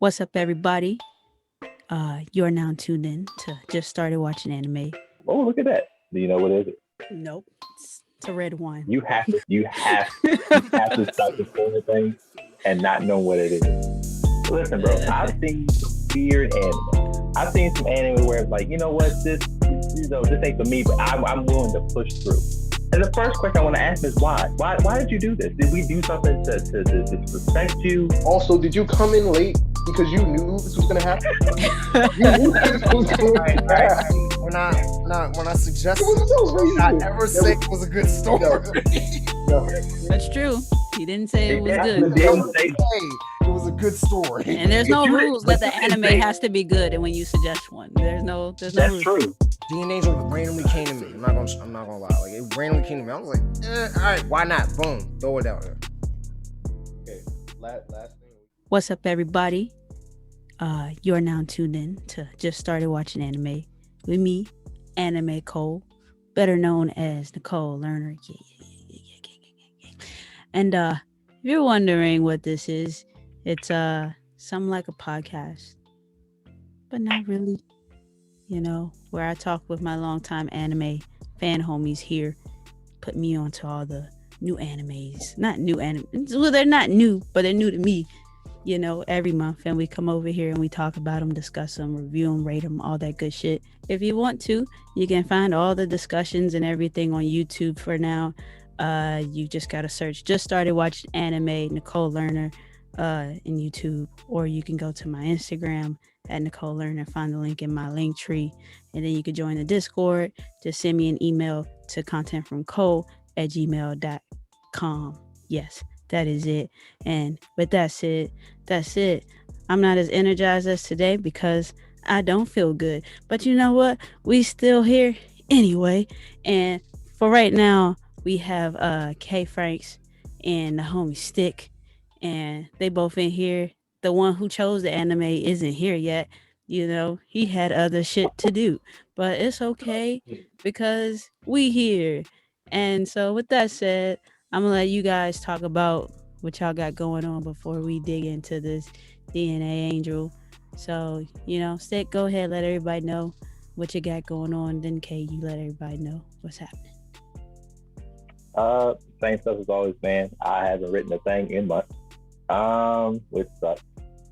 What's up, everybody? You're now tuned in to Just Started Watching Anime. Oh, look at that. Do you know what is it? Nope, it's a red wine. You have to stop the spoiling thing and not know what it is. Listen, bro, I've seen some weird anime. I've seen some anime where it's like, you know what, this ain't for me, but I'm willing to push through. And the first question I want to ask is why? Why did you do this? Did we do something to disrespect you? Also, did you come in late because you knew this was gonna happen? You knew this was gonna happen. When I suggested, It was so crazy. not ever say it was a good story. No. That's true. He didn't say it was Yeah, good. didn't say- Hey, it was a good story. And there's no But you- rules but that the you didn't anime say- has to be good. And when you suggest one, there's no That's rules. true. D.N.Angel randomly came to me. I'm not gonna lie. Like it randomly came to me. I was like, all right, why not? Boom, throw it out there. Okay, last thing. What's up, everybody? You're now tuned in to Just Started Watching Anime with me, Anime Cole, better known as Nicole Learner. Yeah. And if you're wondering what this is, it's something like a podcast, but not really. You know, where I talk with my longtime anime fan homies here, put me onto all the new animes. Not new anime. Well, they're not new, but they're new to me. You know, every month, and we come over here and we talk about them, discuss them, review them, rate them, all that good shit. If you want to, you can find all the discussions and everything on YouTube for now. You just gotta search Just Started Watching Anime Nicole Learner in YouTube, or you can go to my Instagram at Nicole Learner, find the link in my link tree, and then you can join the Discord. Just send me an email to contentfromcole@gmail.com. Yes, that is it. And with that said, that's it. I'm not as energized as today because I don't feel good. But you know what? We still here anyway. And for right now, we have K Franks and the homie Stik. And they both in here. The one who chose the anime isn't here yet. You know, he had other shit to do. But it's okay because we here. And so with that said, I'm gonna let you guys talk about what y'all got going on before we dig into this D.N.Angel. So, you know, Stik, go ahead, let everybody know what you got going on. Then K, you let everybody know what's happening. Same stuff as always, man. I haven't written a thing in months, which sucks.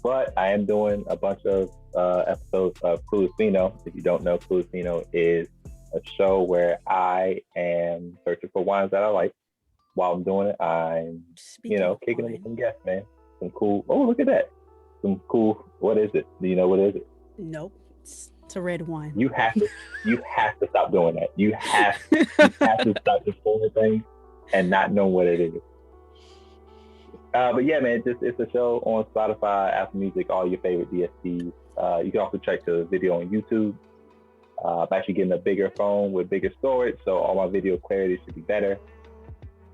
But I am doing a bunch of episodes of Cluelessino. If you don't know, Cluelessino is a show where I am searching for wines that I like. While I'm doing it, I'm, kicking it with some guests, man. Some cool, oh, look at that. Some cool, what is it? Do you know what is it? Nope. It's a red wine. You have to stop doing that. You have to stop the spoiling thing and not know what it is. But yeah, man, it's a show on Spotify, Apple Music, all your favorite DSPs. You can also check the video on YouTube. I'm actually getting a bigger phone with bigger storage, so all my video clarity should be better.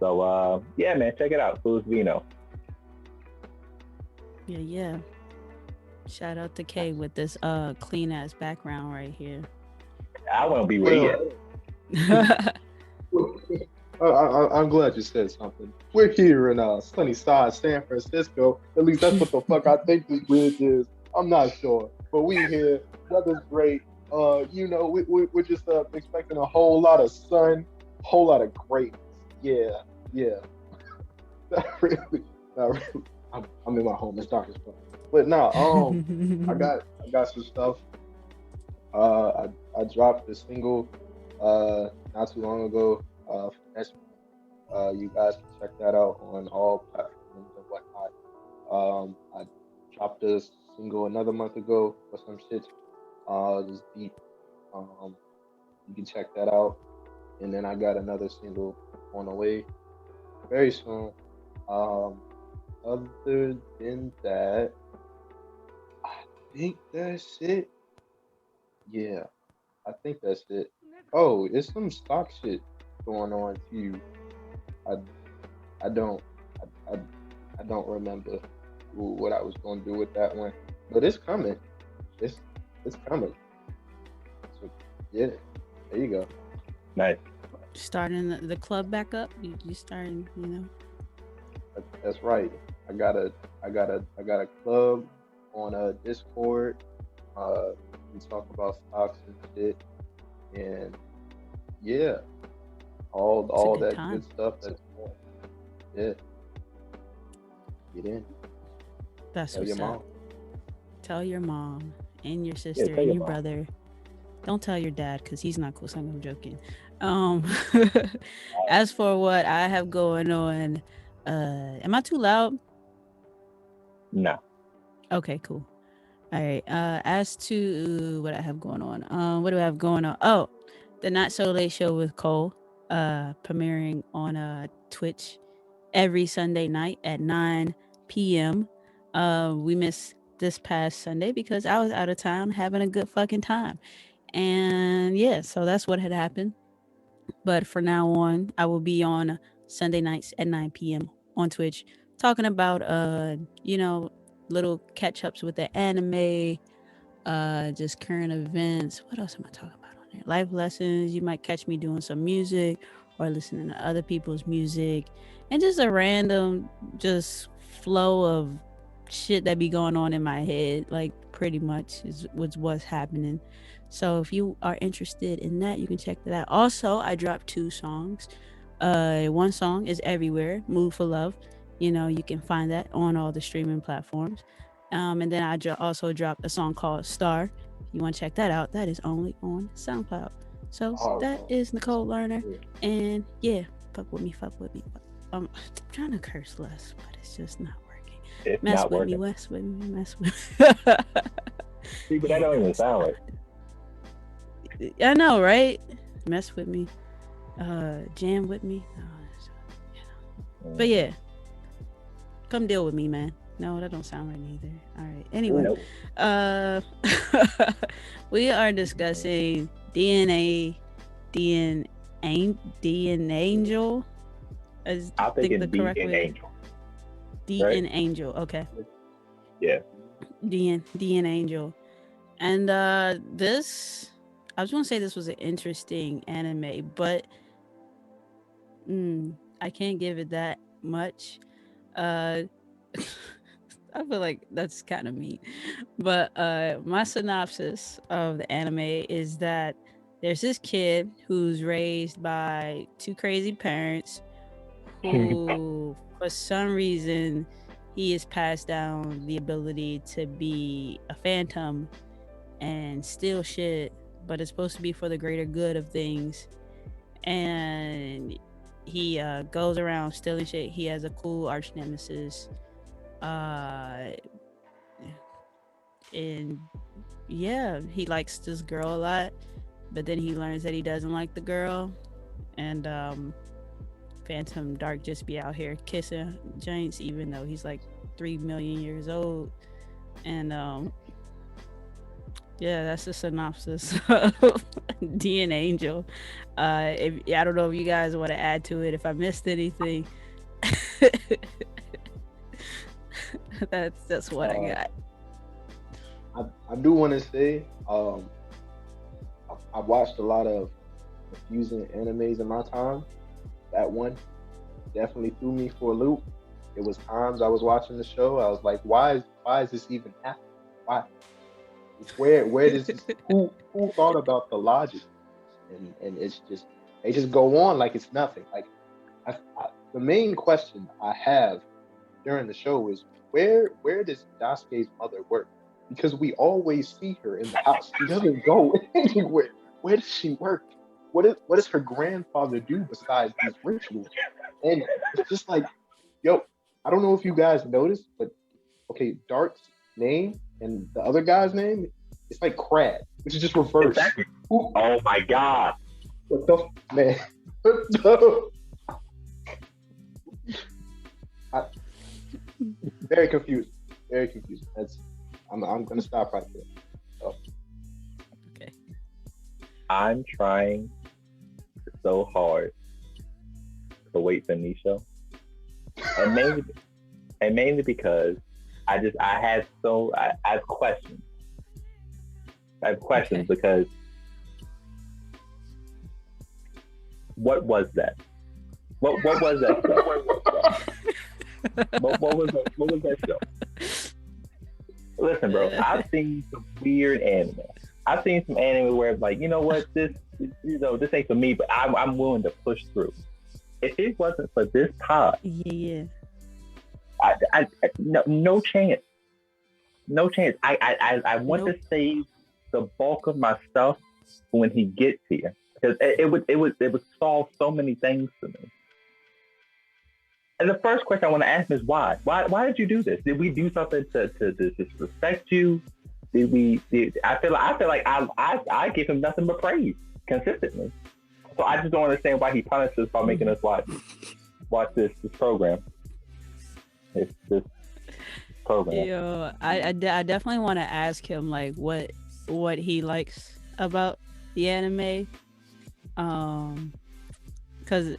So yeah, man, check it out. Cluelessino. Yeah. Shout out to K with this clean ass background right here. I won't be ready yet. I'm glad you said something. We're here in sunny side San Francisco. At least that's what the fuck I think this bridge is. I'm not sure, but we here. Weather's great. We're just expecting a whole lot of sun, whole lot of greatness. Yeah. Not really. I'm in my home. It's dark as fuck. But no, I got some stuff. I dropped a single not too long ago. You guys can check that out on all platforms and whatnot. I dropped a single another month ago for some shit. This deep. You can check that out. And then I got another single on the way very soon. Other than that, I think that's it. Yeah, I think that's it. Oh, it's some stock shit going on too. I don't remember what I was gonna do with that one, but it's coming. It's coming. So, yeah, there you go. Nice. Starting the club back up. You starting, That's right. I got a club on Discord. We talk about stocks and shit, and yeah, all good that time. good stuff. That's yeah. Get in. That's Tell what's your mom. up. Tell your mom and your Yeah, sister tell and your your mom. brother. Don't tell your dad because he's not cool. So I'm joking. As for what I have going on, am I too loud? No. Okay, cool. All right. As to what I have going on, what do I have going on? Oh, the Not So Late Show with Cole, premiering on Twitch every Sunday night at 9 p.m. We missed this past Sunday because I was out of town having a good fucking time, and yeah, so that's what had happened. But for now on, I will be on Sunday nights at 9 p.m. on Twitch talking about little catch ups with the anime, just current events. What else am I talking about on there? Life lessons. You might catch me doing some music or listening to other people's music, and just a random just flow of shit that be going on in my head. Like pretty much is what's happening. So if you are interested in that, you can check that out. Also, I dropped 2 songs. One song is everywhere. Move for Love. You can find that on all the streaming platforms. And then I also dropped a song called Star. If you want to check that out, that is only on SoundCloud. So that is Nicole Learner. And yeah, fuck with me, fuck with me. I'm trying to curse less, but it's just not working. It's Mess not with working. me, West with me, mess with me. See, but that don't even sound like. I know, right? Mess with me. Jam with me. But yeah. Come deal with me, man. No, that don't sound right either. All right. Anyway, Nope. we are discussing D.N.Angel. I I'm think thinking the correct way. D.N.Angel. D.N.Angel. Okay. Yeah. D.N.Angel. And this, I was gonna say this was an interesting anime, but I can't give it that much. I feel like that's kind of mean. But my synopsis of the anime is that there's this kid who's raised by 2 crazy parents who, for some reason, he has passed down the ability to be a phantom and steal shit, but it's supposed to be for the greater good of things. And he goes around stealing shit. He has a cool arch nemesis. And yeah, he likes this girl a lot, but then he learns that he doesn't like the girl. And Phantom Dark just be out here kissing joints, even though he's like 3 million years old. And yeah, that's the synopsis of D.N.Angel. I don't know if you guys want to add to it. If I missed anything, that's what I got. I do want to say, I watched a lot of confusing animes in my time. That one definitely threw me for a loop. It was times I was watching the show, I was like, why is this even happening? Why? Where does this? Who thought about the logic? And it's just they just go on like it's nothing. Like the main question I have during the show is where does Daisuke's mother work? Because we always see her in the house. She doesn't go anywhere. Where does she work? What does her grandfather do besides these rituals? And it's just like, yo, I don't know if you guys noticed, but okay, Dark's name and the other guy's name, it's like Crab, which is just reversed. Oh my god. What the man? Very confused. Very confused. I'm gonna stop right there. So. Okay. I'm trying so hard to wait for Nisho, and mainly because I have questions. I have questions Okay. because what was that? What was that show? what was that show? Listen, bro. I've seen some weird anime. I've seen some anime where it's like, you know what, this ain't for me, but I'm willing to push through. If it wasn't for this pod, Yeah. no chance, no chance. I want Nope. to save the bulk of my stuff for when he gets here because it would solve so many things for me. And the first question I want to ask him is why? Why did you do this? Did we do something to disrespect you? I feel like I give him nothing but praise consistently. So I just don't understand why he punishes us by making us watch this program. This program. Yo, I definitely want to ask him like what he likes about the anime. Because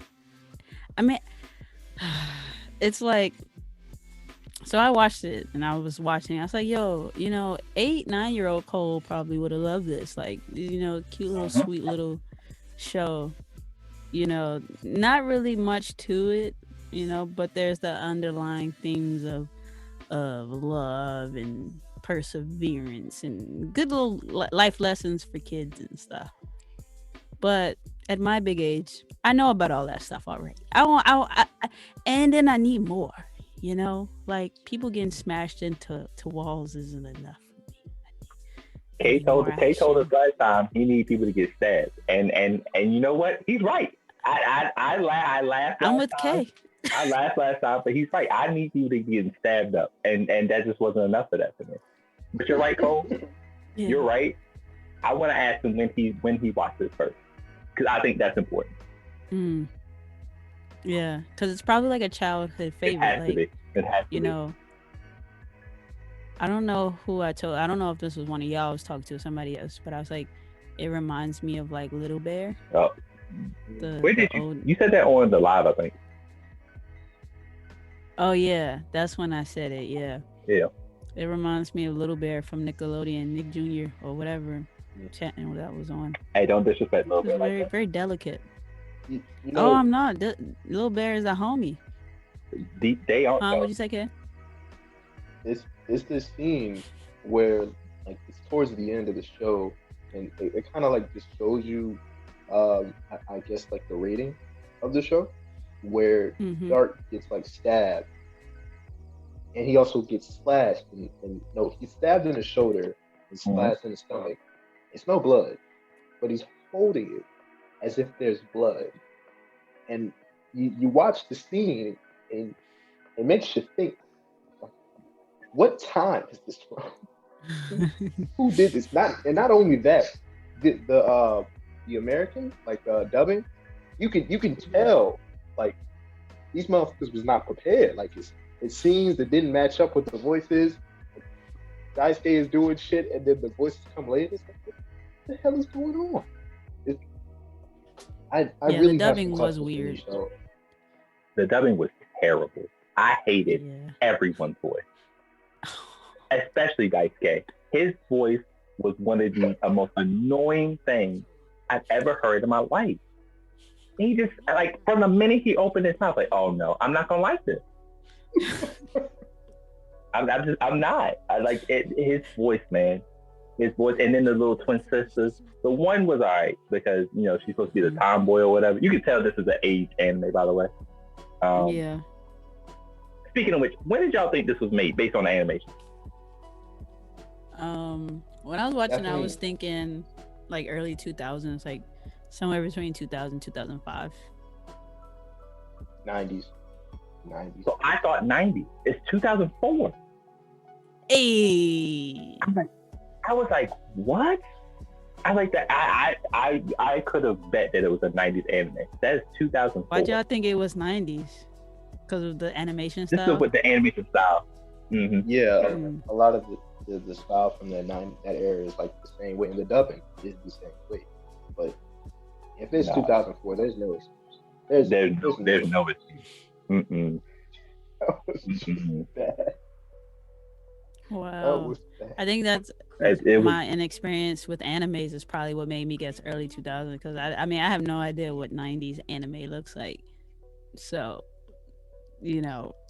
I mean, it's like, so I watched it and I was watching. I was like, yo, 8, 9-year-old Cole probably would have loved this. Like, cute little, sweet little show. Not really much to it, but there's the underlying themes of love and perseverance and good little life lessons for kids and stuff. But at my big age, I know about all that stuff already. And then I need more. Like people getting smashed into walls isn't enough for me. Kay told us last time he needs people to get stabbed, and you know what? He's right. I laughed. I'm with Kay. I laughed last time, but he's right. I need people to get stabbed up, and that just wasn't enough for that for me. But you're right, Cole. Yeah. You're right. I want to ask him when he watched this first, because I think that's important. Yeah, because it's probably like a childhood favorite. It has to be. It has to be. I don't know who I told. I don't know if this was one of y'all I was talking to, somebody else, but I was like, it reminds me of like Little Bear. Oh. Where did you said that on the live, I think. Oh yeah, that's when I said it. Yeah. Yeah. It reminds me of Little Bear from Nickelodeon, Nick Jr. or whatever channel that was on. Hey, don't disrespect Little Bear. Very, very delicate. I'm not. Little Bear is a homie. They aren't. What'd you say, Kay? It's this scene where like it's towards the end of the show, and it kind of like just shows you, I guess like the rating of the show, where Dark gets like stabbed, and he also gets slashed, and no, he's stabbed in the shoulder and slashed in the stomach. It's no blood, but he's holding it as if there's blood, and you watch the scene, and it makes you think, what time is this from? Who did this? Not only that, the American dubbing, you can tell like these motherfuckers was not prepared. Like it's scenes that didn't match up with the voices. Daisuke is doing shit, and then the voices come later. It's like, what the hell is going on? I really the dubbing was weird. The dubbing was terrible. I hated everyone's voice, especially Daisuke. His voice was one of the most annoying things I've ever heard in my life. He just like from the minute he opened his mouth, like, oh no, I'm not gonna like this. I'm not. I like it. His voice, man. His voice, and then the little twin sisters. The one was alright because she's supposed to be the tomboy or whatever. You can tell this is an age anime, by the way. Yeah. Speaking of which, when did y'all think this was made based on the animation? When I was watching, I was thinking like early 2000s, like somewhere between 2000 2005. 90s. So I thought 90s. It's 2004. Hey. I was like, what? I like that. I could have bet that it was a 90s anime. That is 2004. Why'd y'all think it was 90s? Because of the animation style? This is with the animation style. Mm-hmm. Yeah, a lot of the style from that era is like the same way, and the dubbing is the same way. But if it's 2004, there's no excuse. There's no excuse. Mm-mm. That was bad. Wow. I think that's my inexperience with animes is probably what made me guess early 2000s, because I have no idea what 90s anime looks like. So,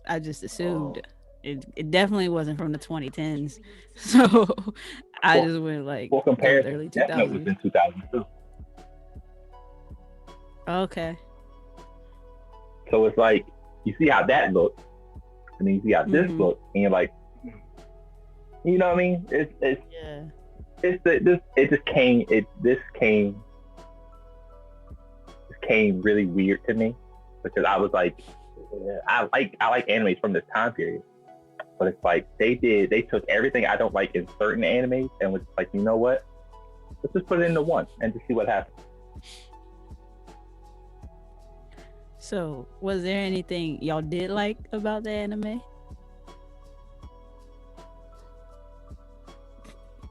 I just assumed It definitely wasn't from the 2010s. So I For, just went like for those comparison, early Death Note was 2000s. in 2002. Okay. So it's like you see how that looks, and then you see how this Mhm. looks, and you're like, you know what I mean? Yeah. It just came this came really weird to me because I was like, yeah, I like animes from this time period, but it's like they took everything I don't like in certain animes and was like, you know what? Let's just put it into one and just see what happens. So, was there anything y'all did like about the anime?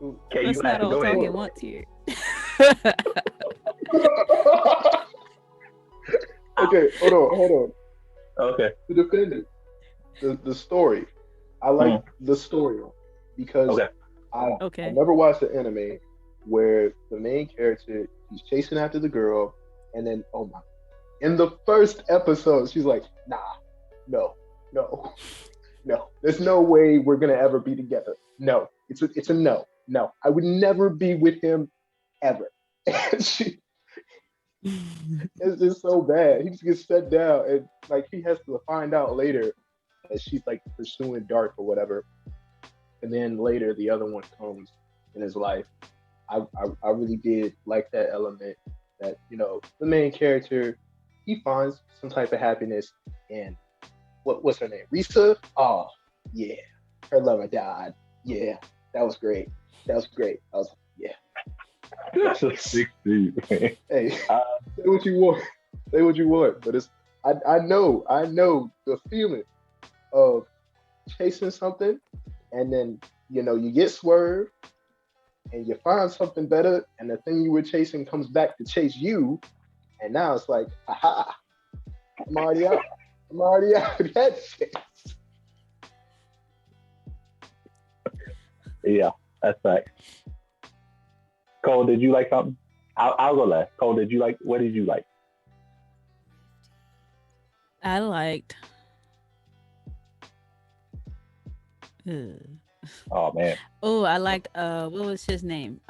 Okay, Let's you not have to all go talk ahead. at once here. Okay, hold on. Okay. To defend it, the story, I like the story because Okay. I Okay. never watched an anime where the main character he's chasing after the girl, and then oh my, in the first episode she's like, nah, no, no, no, there's no way we're gonna ever be together. No, it's a no, no. I would never be with him ever. And it's just so bad. He just gets shut down, and like he has to find out later that she's like pursuing Dark or whatever. And then later the other one comes in his life. I really did like that element that, you know, the main character, he finds some type of happiness in what's her name? Risa? Oh, yeah. Her lover died. Yeah. That was great. That was great. I was yeah. That's a 60. Hey, say what you want. Say what you want. But it's I know the feeling of chasing something and then, you know, you get swerved and you find something better and the thing you were chasing comes back to chase you, and now it's like, aha, I'm already out. I'm already out of that shit. Yeah, that's right. Cole, did you like something? I'll go last. Cole, what did you like? I liked. Ugh. Oh man. Oh, I liked. What was his name?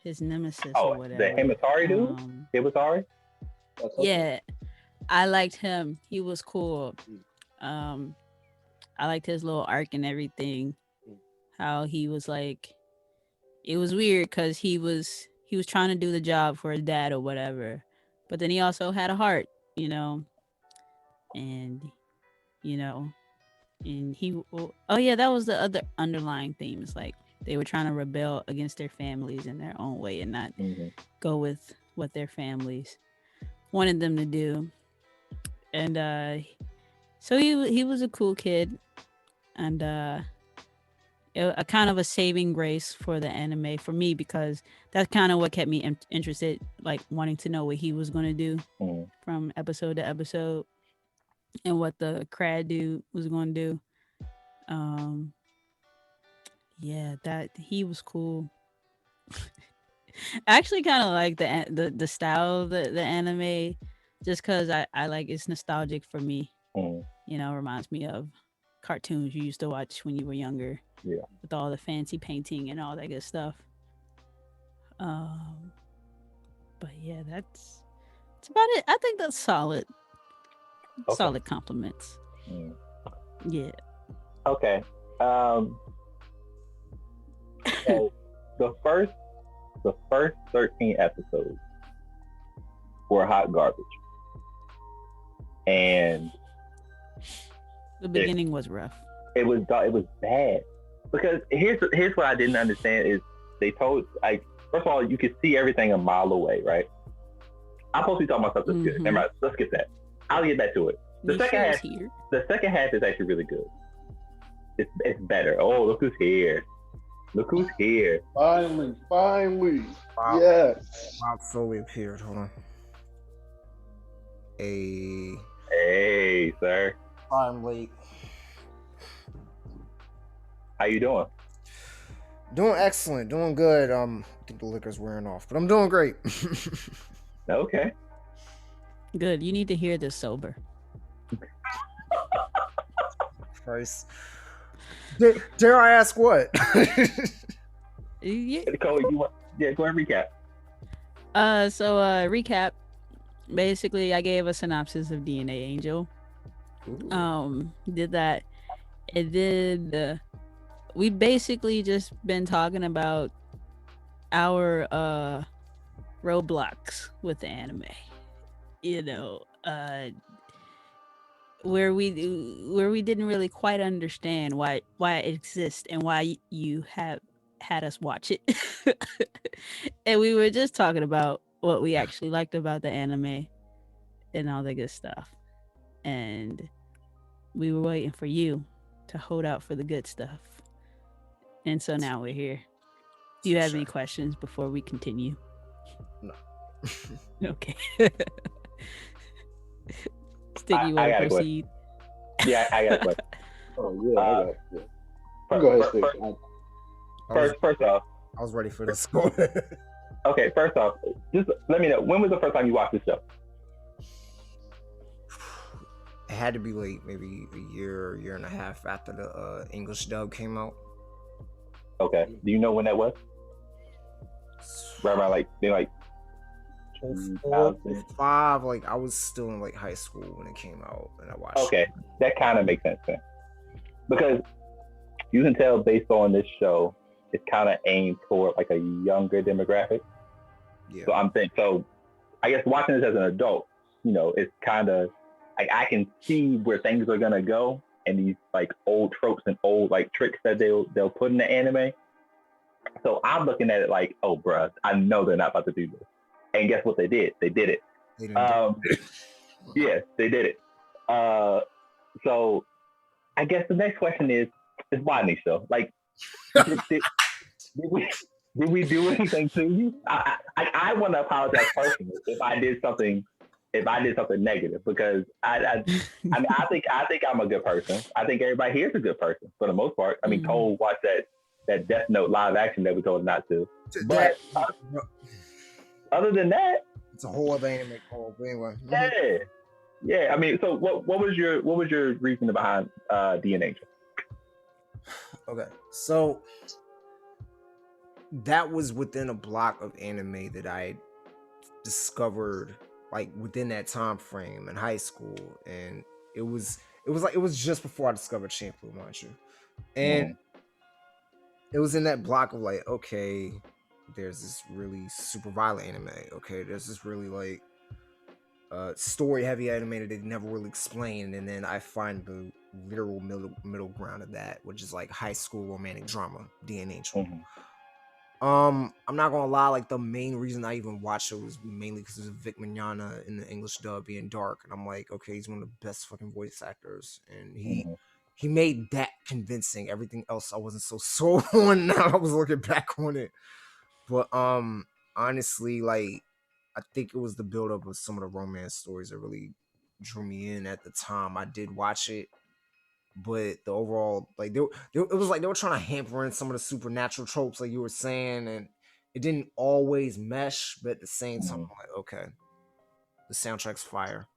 His nemesis or Oh, whatever. the Himatari dude? Himatari? Yeah, I liked him. He was cool. I liked his little arc and everything. How he was like, it was weird because he was trying to do the job for his dad or whatever, but then he also had a heart, you know, and you know, and oh yeah, that was the other underlying theme. It's like they were trying to rebel against their families in their own way and not go with what their families wanted them to do. And so he was a cool kid, and a kind of a saving grace for the anime for me because that's kind of what kept me interested, like wanting to know what he was going to do from episode to episode and what the crad dude was going to do. Yeah, that he was cool. I actually kind of like the style of the anime, just because I like it's nostalgic for me. You know, reminds me of cartoons you used to watch when you were younger. Yeah. With all the fancy painting and all that good stuff. But yeah, that's about it. I think that's solid. Okay. Solid compliments. Yeah. Okay. So the first 13 episodes were hot garbage. And the beginning was rough. It was bad. Because here's what I didn't understand is they told, like, first of all, you could see everything a mile away, right? I'm supposed to be talking about something good. Never mind, let's skip that. I'll get back to it. The second half is actually really good. It's better. Oh, look who's here. Look who's here. Finally. Wow. Yes. Wow, fully appeared. Hold on. Hey, sir. I'm late. How you doing? Doing excellent. Doing good. I think the liquor's wearing off, but I'm doing great. Okay. Good. You need to hear this sober. Christ. Dare I ask what? Yeah. Nicole, you want? Yeah, go ahead and recap. Recap. Basically, I gave a synopsis of D.N.Angel. Did that, and then we basically just been talking about our roadblocks with the anime. You know, where we didn't really quite understand why it exists and why you have had us watch it. And we were just talking about what we actually liked about the anime and all the good stuff. And we were waiting for you to hold out for the good stuff. And so now we're here. Do you have any questions before we continue? No. Okay. Stik, you want to proceed? Yeah, I got a question. Oh yeah, I got it. Yeah. Go ahead, Stik. First off, I was ready for this. Okay, first off, just let me know, when was the first time you watched this show? It had to be like maybe a year and a half after the English dub came out. Okay. Do you know when that was? Right around like 5, like I was still in like high school when it came out and I watched Okay, it. that kind of makes sense then. Because you can tell based on this show, it's kind of aimed toward like a younger demographic. Yeah. So I'm saying, so I guess watching this as an adult, you know, it's kind of like I can see where things are gonna go, and these like old tropes and old like tricks that they'll put in the anime. So I'm looking at it like, oh, bruh, I know they're not about to do this. And guess what they did? They did it. Yes, they did it. So I guess the next question is why, Nisho? Like, did we do anything to you? I want to apologize personally if I did something negative, because I mean I think I'm a good person. I think everybody here is a good person for the most part. I mean, Cole watched that Death Note live action that we told him not to. But other than that, it's a whole other anime called. But anyway. Yeah. I mean, so what was your reason behind D.N.Angel? Okay, so that was within a block of anime that I discovered like within that time frame in high school, and it was just before I discovered Shampoo, mind you, and it was in that block of like, okay, there's this really super violent anime, okay, there's this really like story heavy anime that they never really explained, and then I find the literal middle ground of that, which is like high school romantic drama, D.N.Angel. I'm not gonna lie, like the main reason I even watched it was mainly because of Vic Mignogna in the English dub being dark, and I'm like, okay, he's one of the best fucking voice actors, and he made that convincing. Everything else I wasn't so sold on. Now I was looking back on it, but honestly, like I think it was the buildup of some of the romance stories that really drew me in at the time. I did watch it, but the overall, like, it was like they were trying to hamper in some of the supernatural tropes, like you were saying, and it didn't always mesh. But at the same time, I'm like, okay, the soundtrack's fire.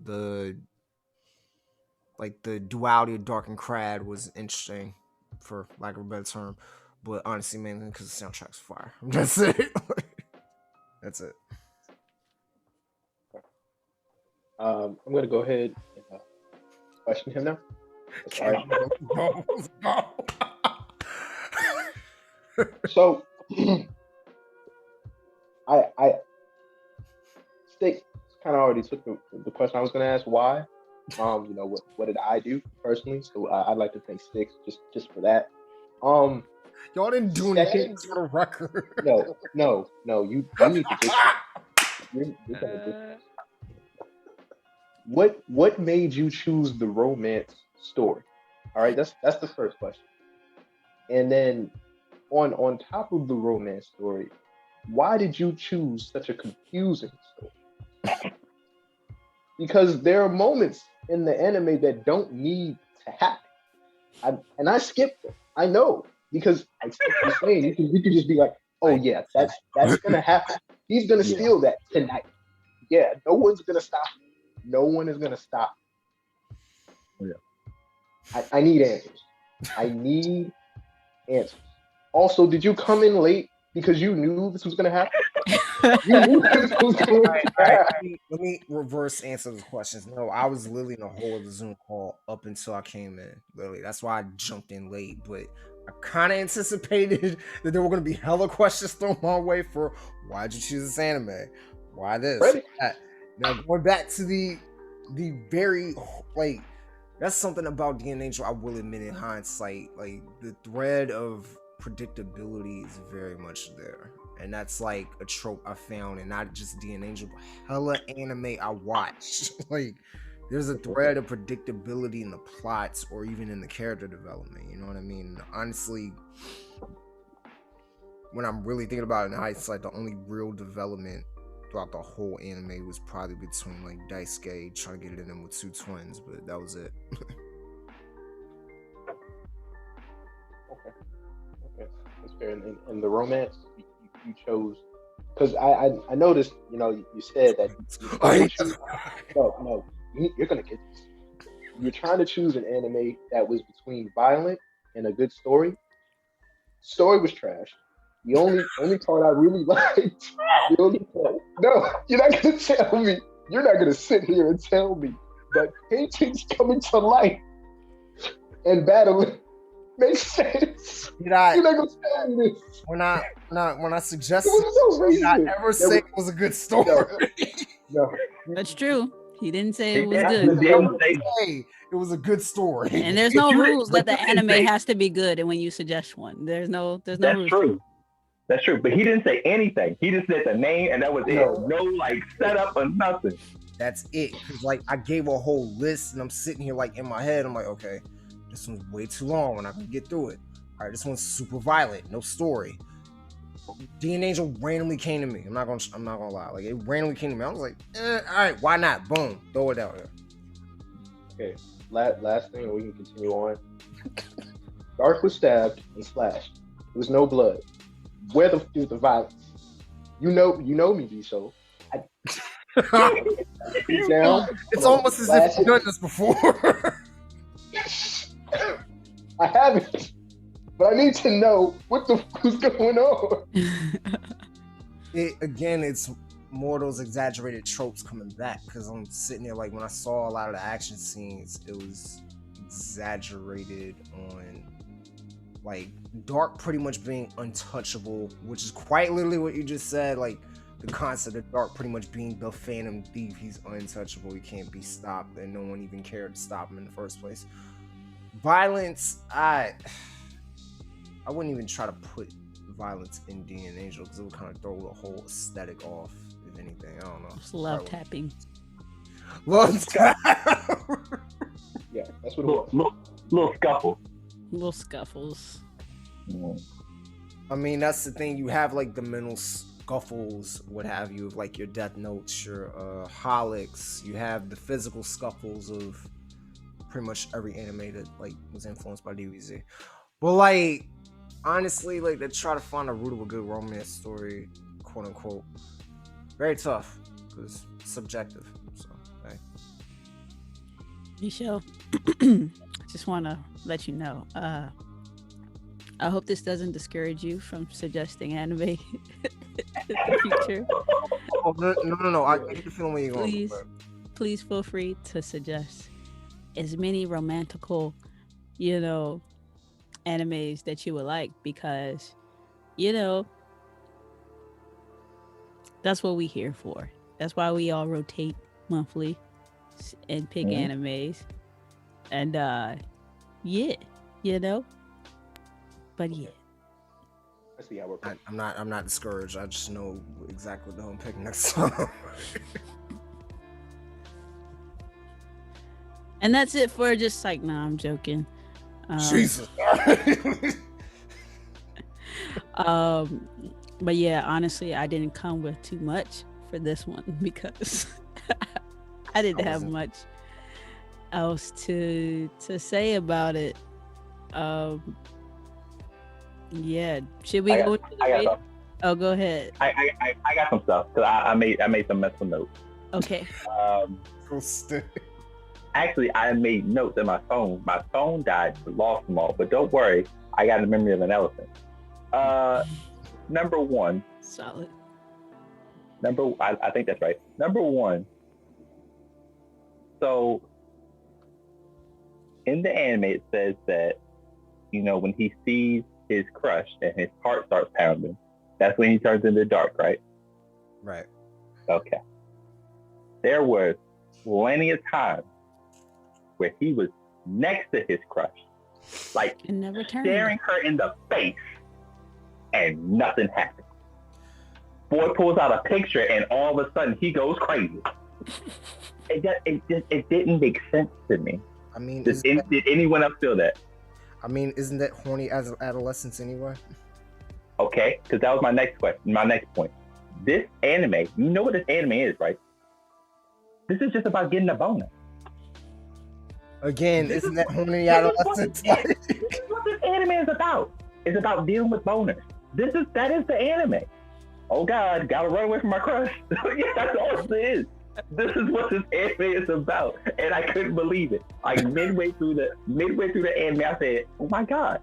The duality of dark and crad was interesting, for lack of a better term. But honestly, mainly because the soundtrack's fire. That's it. That's it. I'm gonna go ahead and question him now. Sorry. So, I Stik kind of already took the question I was going to ask. Why? You know, what did I do personally? So I'd like to thank Stik just for that. Y'all didn't do anything for the record. No. You need to just. You're gonna do this. What made you choose the romance story? All right, that's the first question. And then on top of the romance story, why did you choose such a confusing story? Because there are moments in the anime that don't need to happen. I skipped them. I know, because I'm saying you could just be like, oh yeah, that's gonna happen. He's gonna steal that tonight. Yeah, no one's gonna stop him. No one is gonna stop. Yeah. I need answers. I need answers. Also, did you come in late because you knew this was gonna happen? You knew this was going All right, to all right. happen. Let me reverse answer the questions. No, I was literally in the whole of the Zoom call up until I came in. Literally, that's why I jumped in late. But I kind of anticipated that there were going to be hella questions thrown my way for why'd you choose this anime? Why this? Ready? That? Now going back to the very like that's something about D.N.Angel I will admit in hindsight. Like the thread of predictability is very much there. And that's like a trope I found, and not just D.N.Angel, but hella anime I watch. Like, there's a thread of predictability in the plots or even in the character development. You know what I mean? Honestly, when I'm really thinking about it in hindsight, the only real development throughout the whole anime was probably between like Daisuke trying to get it in with two twins, but that was it. Okay, that's fair. And the romance you chose, because I noticed, you know, you said that no, you're gonna get this. You're trying to choose an anime that was between violent and a good story. Story was trash. The only part I really liked, the only part. No, you're not gonna tell me. You're not gonna sit here and tell me that paintings coming to life and battling makes sense. You're not gonna tell me this. When I suggested, So did I ever say it was a good story? No. That's true. He didn't say it was definitely good. didn't say Hey, it was a good story. And there's no rules that the But you didn't anime say- has to be good. And when you suggest one, there's no That's rules. true. That's true. But he didn't say anything. He just said the name, and that was No. it. No like setup or nothing. That's it. Cause like I gave a whole list, and I'm sitting here like in my head, I'm like, okay, this one's way too long. We're not gonna get through it. All right, this one's super violent, no story. D.N.Angel randomly came to me. I'm not gonna lie. Like it randomly came to me. I was like, all right, why not? Boom, throw it out there. Okay. Last thing, we can continue on. Dark was stabbed and slashed. There was no blood. Where the f is the violence? You know me, Nisho. Down. It's almost as if you've done this before. I haven't, but I need to know what the f is going on. It's more of those exaggerated tropes coming back, because I'm sitting there like when I saw a lot of the action scenes, it was exaggerated on like Dark pretty much being untouchable, which is quite literally what you just said. Like the concept of Dark pretty much being the Phantom Thief. He's untouchable. He can't be stopped, and no one even cared to stop him in the first place. Violence, I wouldn't even try to put violence in D.N.Angel because it would kind of throw the whole aesthetic off. If anything, I don't know. Just love tapping. Love tap. Yeah, that's what it was. Little scuffle. Little scuffles. I mean, that's the thing. You have like the mental scuffles, what have you, of like your Death Notes, your Holics. You have the physical scuffles of pretty much every anime that like was influenced by DBZ. But like, honestly, like to try to find a root of a good romance story, quote unquote, very tough because it's subjective. So, hey. Nisho, just want to let you know. I hope this doesn't discourage you from suggesting anime in the future. Oh, no. I get the feeling where you're going. Please feel free to suggest as many romantical, animes that you would like, because, that's what we here for. That's why we all rotate monthly and pick animes. And, but yeah. Let's see how we're playing. I'm not discouraged. I just know exactly what the hell I'm picking next time. And that's it for just like, nah, I'm joking. Jesus. But yeah, honestly, I didn't come with too much for this one because I didn't have much else to say about it. Yeah, should we go into the video? Oh, go ahead. I got some stuff because I made some mental notes. Okay. So Actually, I made notes in my phone. My phone died, lost them all. But don't worry, I got the memory of an elephant. Number one. Solid. I think that's right. Number one. So in the anime, it says that when he sees his crush and his heart starts pounding, that's when he turns into dark, right? Right. Okay. There was plenty of time where he was next to his crush, like And never turned. staring her in the face, and nothing happened. Boy pulls out a picture, and all of a sudden he goes crazy. It didn't make sense to me. I mean, did anyone else feel that? I mean, isn't that horny as adolescence anyway? Okay, because that was my next question. My next point. This anime, you know what this anime is, right? This is just about getting a boner. Again, isn't that horny adolescence? This is what this anime is about. It's about dealing with boners. That is the anime. Oh God, gotta run away from my crush. Yeah, that's all it is. This is what this anime is about, and I couldn't believe it. Like midway through the anime, I said, "Oh my God,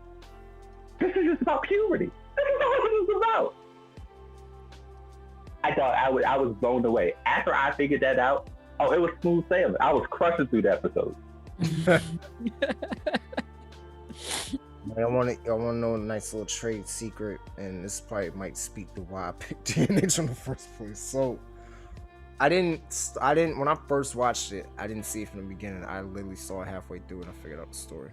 this is just about puberty. This is what this is about." I thought I was blown away. After I figured that out, it was smooth sailing. I was crushing through the episode. I want to know a nice little trade secret, and this probably might speak to why I picked D.N.Angel in the first place. So, I didn't. When I first watched it, I didn't see it from the beginning. I literally saw it halfway through, and I figured out the story.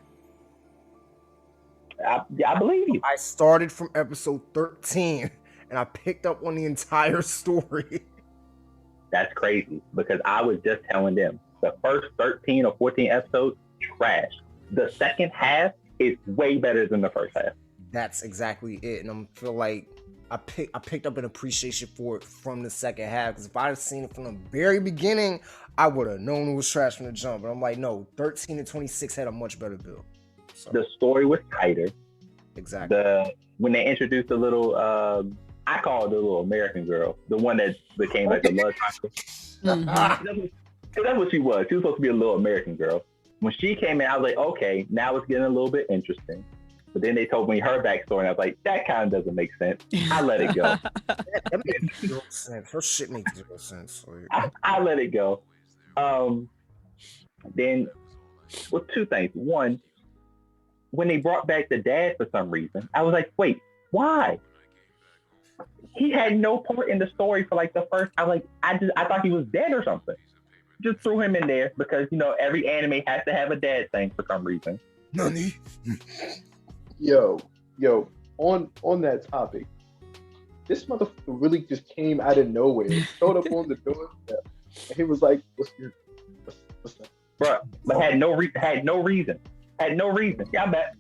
I believe you. I started from episode 13, and I picked up on the entire story. That's crazy, because I was just telling them the first 13 or 14 episodes, trash. The second half is way better than the first half. That's exactly it, and I feel like I picked up an appreciation for it from the second half, because if I'd have seen it from the very beginning, I would have known it was trash from the jump. But I'm like, no, 13 and 26 had a much better build. So, the story was tighter. Exactly. When they introduced the little, I call it the little American girl, the one that became like the love triangle. That's what she was. She was supposed to be a little American girl. When she came in, I was like, okay, now it's getting a little bit interesting. But then they told me her backstory, and I was like, that kind of doesn't make sense. I let it go. That makes zero sense. Her shit makes zero sense. I let it go. Then, well, two things. One, when they brought back the dad for some reason, I was like, wait, why? He had no part in the story for like the first. I thought he was dead or something. Just threw him in there because every anime has to have a dad thing for some reason. Nani? Yo, on that topic, this motherfucker really just came out of nowhere, showed up on the doorstep, and he was like, "What's that?" Bruh, but had no reason. Yeah, I bet.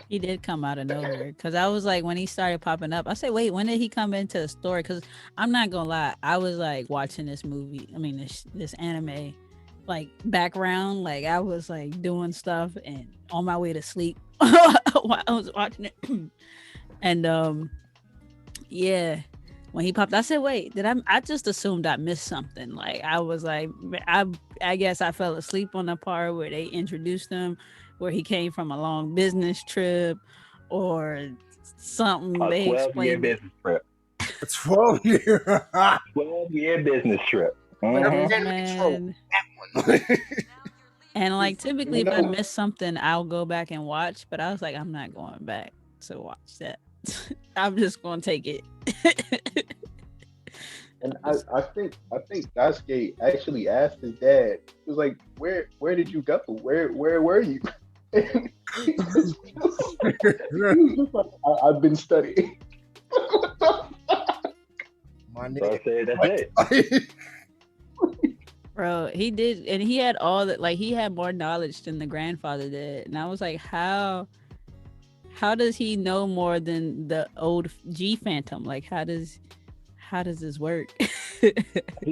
He did come out of nowhere, because I was like, when he started popping up, I said, wait, when did he come into the story? Because I'm not gonna lie, I was like watching this anime like background, like I was like doing stuff and on my way to sleep while I was watching it. And yeah, when he popped, I said, wait, I just assumed I missed something. Like I was like, I guess I fell asleep on the part where they introduced him, where he came from a long business trip or something. A They 12-year explained business trip. A 12-year. 12-year business trip. Man. And like typically if I miss something, I'll go back and watch, but I was like, I'm not going back to watch that. I'm just gonna take it. And I think Daisuke actually asked his dad. He was like, "Where did you go? Where were you?" And he was just like, I've been studying. My So I nigga. said, that's it. Bro, he did, and he had all that. Like he had more knowledge than the grandfather did, and I was like, how does he know more than the old G Phantom? Like how does this work? He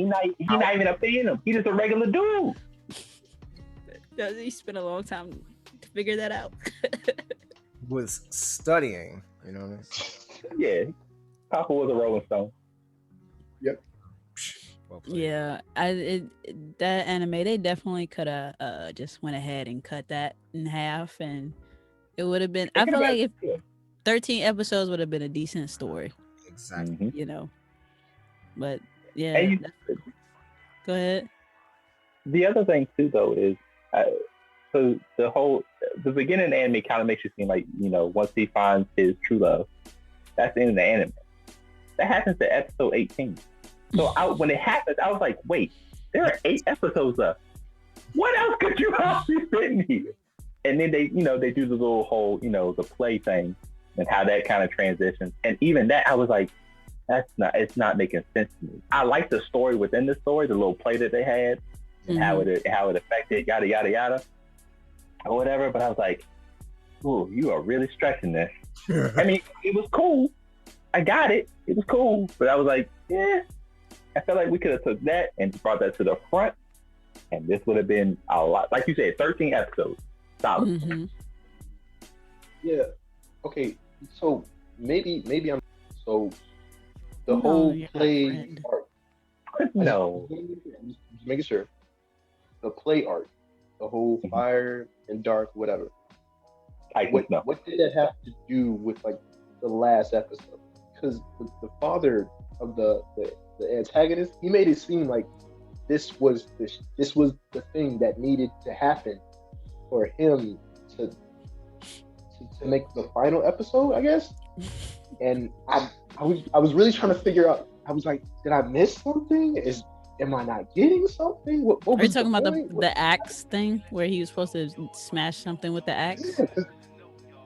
not even a phantom. He's just a regular dude. Does he spend a long time to figure that out? Was studying, you know what I mean? Yeah. Papa was a Rolling Stone. Yep. Well played. Yeah, that anime, they definitely could have just went ahead and cut that in half, and it would have been. It I could feel have like if been. 13 episodes would have been a decent story, Exactly. Mhm. you know. But yeah, And go ahead. the other thing too, though, is so the beginning of the anime kind of makes you seem like once he finds his true love, that's the end of the anime. That happens to episode 18. So when it happens, I was like, wait, there are 8 episodes left. What else could you possibly fit in here? And then they do the little whole, the play thing and how that kind of transitions. And even that, I was like, it's not making sense to me. I like the story within the story, the little play that they had, and how it affected yada yada yada or whatever. But I was like, ooh, you are really stretching this. I mean, it was cool. I got it. It was cool. But I was like, yeah, I felt like we could have took that and brought that to the front. And this would have been a lot. Like you said, 13 episodes. Solid. Mm-hmm. Yeah. Okay. So maybe I'm so the No, whole you're not, play friend. art. No. Just making sure. The play art, the whole fire and dark, whatever. What did that have to do with like the last episode? Because the father of the antagonist, he made it seem like this was the thing that needed to happen for him to make the final episode, I guess. And I was really trying to figure out. I was like, did I miss something? Am I not getting something? What Are you was talking the about point? the axe thing where he was supposed to smash something with the axe? Yeah, 'cause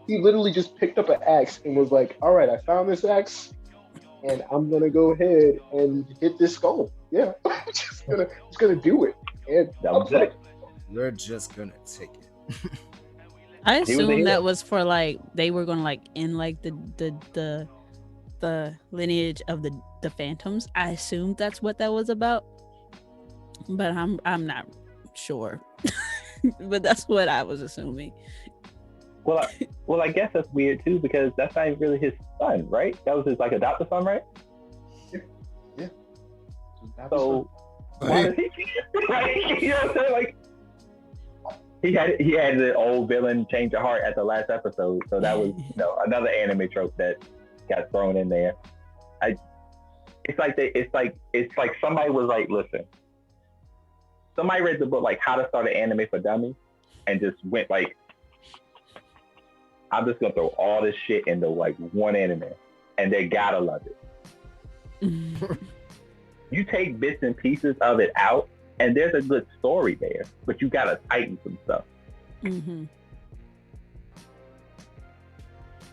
he literally just picked up an axe and was like, all right, I found this axe and I'm gonna go ahead and hit this skull. Yeah, I'm just gonna do it. And That I was was like, it. We're just gonna take it. I He was a assumed hero. that was for like they were gonna like in like the lineage of the phantoms. I assumed that's what that was about, but I'm not sure. But that's what I was assuming. Well, I guess that's weird too because that's not even really his son, right? That was his like adopted son, right? yeah. So why does he care? Like, you know what I'm saying? Like he had the old villain change of heart at the last episode, so that was another anime trope that got thrown in there. It's like somebody was like, listen, somebody read the book like How to Start an Anime for Dummies and just went like, I'm just gonna throw all this shit into like one anime, and they gotta love it. You take bits and pieces of it out, and there's a good story there, but you gotta tighten some stuff. Mm-hmm.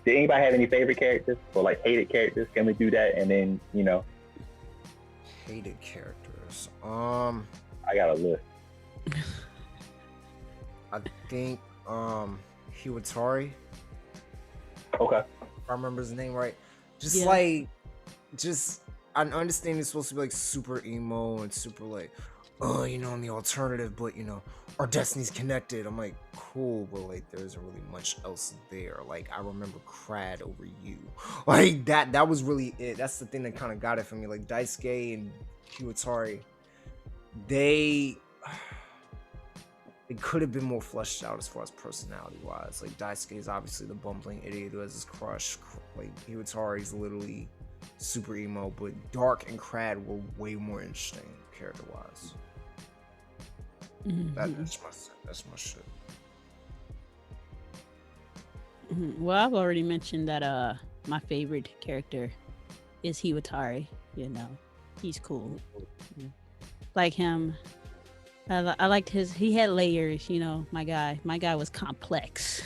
Did anybody have any favorite characters or like hated characters? Can we do that? And then Hated characters. I got a list. I think Hiwatari, Okay. if I remember his name right. Yeah. I understand it's supposed to be like super emo and super like, in the alternative, but our destiny's connected. I'm like, cool, but like there isn't really much else there. Like I remember Crad over you. Like that was really it. That's the thing that kind of got it for me. Like Daisuke and Hiwatari, they could have been more fleshed out as far as personality wise. Like Daisuke is obviously the bumbling idiot who has his crush. Like Hiwatari is literally super emo, but Dark and Crad were way more interesting character wise. Mm-hmm. That's my shit. Mm-hmm. Well, I've already mentioned that my favorite character is Hiwatari. He's cool. Like him. I liked he had layers, my guy was complex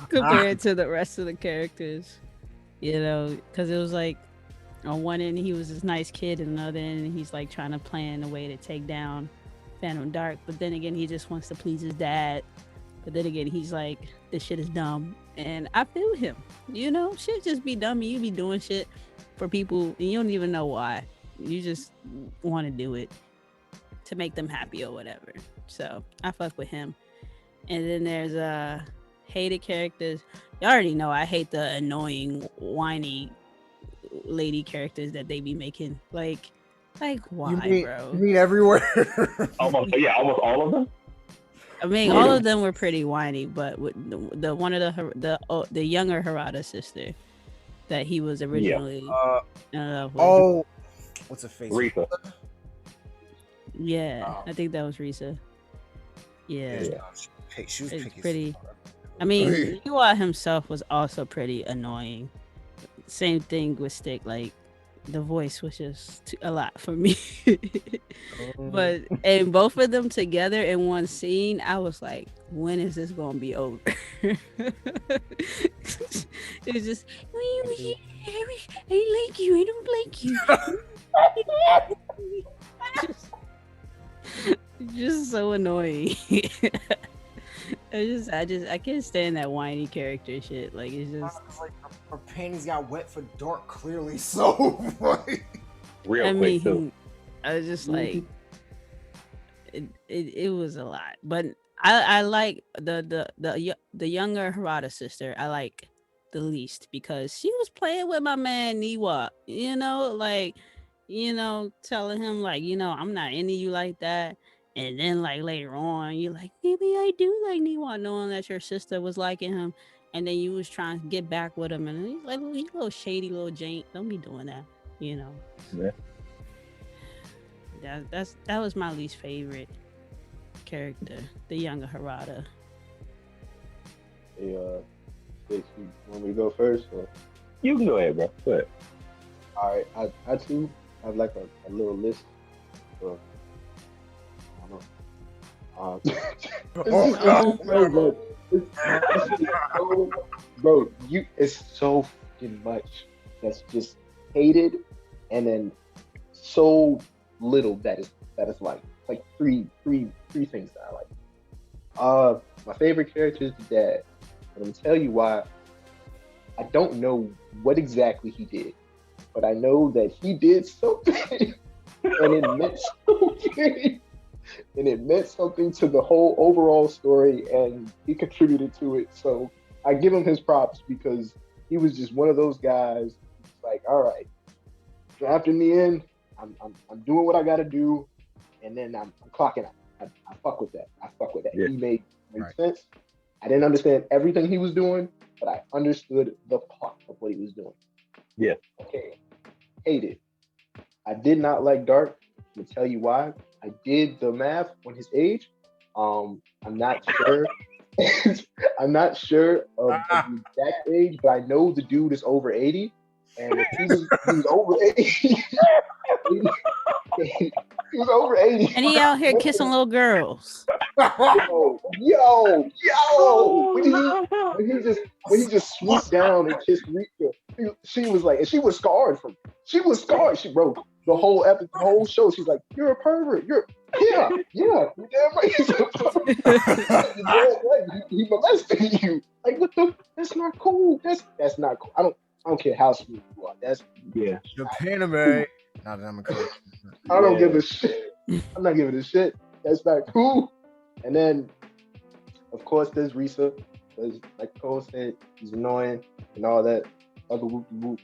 compared to the rest of the characters, because it was like on one end he was this nice kid and another end he's like trying to plan a way to take down Phantom Dark, but then again he just wants to please his dad, but then again he's like, this shit is dumb, and I feel him. Shit just be dumb, and you be doing shit for people and you don't even know why, you just want to do it to make them happy or whatever. So I fuck with him. And then there's hated characters. You already know I hate the annoying whiny lady characters that they be making. Like Like, why, You bro? mean everywhere? Almost all of them. I mean, all of them were pretty whiny, but with the one of the younger Harada sister that he was originally in love with. Oh, what's her face? Rika. Yeah, I think that was Risa. Yeah, She was it's picky. pretty. I mean, Niwa himself was also pretty annoying. Same thing with Stik. Like, the voice was just a lot for me. But and both of them together in one scene, I was like, when is this gonna be over? It's just I like you, I don't like you. Just so annoying. I can't stand that whiny character shit. Like, it's just like her panties got wet for dark, clearly. So Real quick too. I was just like, it was a lot. But I like the younger Harada sister. I like the least because she was playing with my man Niwa. Telling him like, I'm not into you like that. And then like later on, you're like, maybe I do like Niwa, knowing that your sister was liking him, and then you was trying to get back with him, and he's like, you little shady little jank. Don't be doing that, Yeah. That was my least favorite character, the younger Harada. Hey, Stik, you want me to go first? Or? You can go ahead, bro. Go ahead. All right, I too have like a little list of, I don't know. Bro, it's so fucking much that's just hated, and then so little that is like three things that I like. My favorite character is the dad, and I'm gonna tell you why. I don't know what exactly he did, but I know that he did something, and it meant something. And it meant something to the whole overall story, and he contributed to it. So I give him his props because he was just one of those guys. Like, all right, drafting me in, I'm doing what I got to do, and then I'm clocking out. I fuck with that. Yeah. He made sense. I didn't understand everything he was doing, but I understood the plot of what he was doing. Yeah. Okay. Hate it. I did not like Dark. I'm gonna tell you why. I did the math on his age. I'm not sure. I'm not sure of the exact age, but I know the dude is over 80. And if he was over 80, he was over 80. And he out here kissing little girls. Yo! When he just swooped down and kissed Rika, she was like, and she was scarred from. She was scarred. She wrote the whole show. She's like, "You're a pervert. Yeah. You're damn right. He's a pervert. You're damn right. He molested you. Like, what the? That's not cool. That's not cool. I don't care how smooth you are. That's Japanime. Not that I'm a coach. I don't give a shit. I'm not giving a shit. That's not cool. And then, of course, there's Risa. Because, like Cole said, he's annoying and all that other whoop.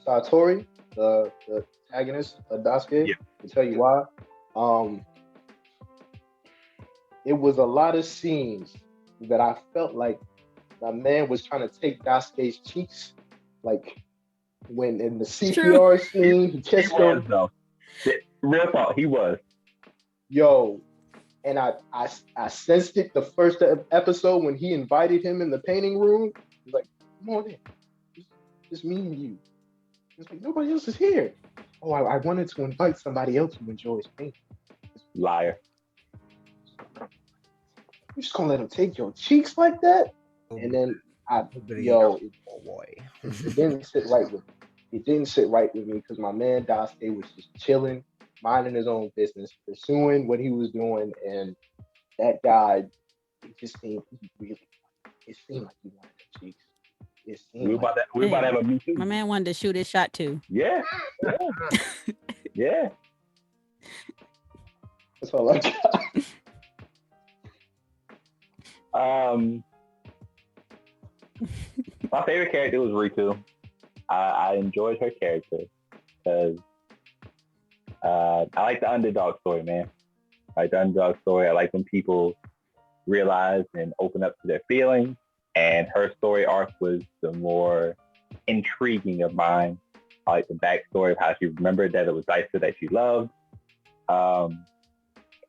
Satori, the antagonist of Daisuke, to tell you why. It was a lot of scenes that I felt like my man was trying to take Daisuke's cheeks, like when in the CPR scene, he kissed him. Though. Real talk, he was. Yo, and I sensed it the first episode when he invited him in the painting room. He's like, "Come on in, just me and you." It's like nobody else is here. Oh, I wanted to invite somebody else who enjoys painting. Liar. You just gonna let him take your cheeks like that? And then it didn't sit right with me. It didn't sit right with me because my man Daisuke was just chilling, minding his own business, pursuing what he was doing, and that guy, it just seemed like he wanted the cheeks. We about to have a meeting. My man wanted to shoot his shot too. Yeah. That's all I got. My favorite character was Riku. I enjoyed her character because I like the underdog story, man. I like the underdog story. I like when people realize and open up to their feelings. And her story arc was the more intriguing of mine. I like the backstory of how she remembered that it was Dyson that she loved. I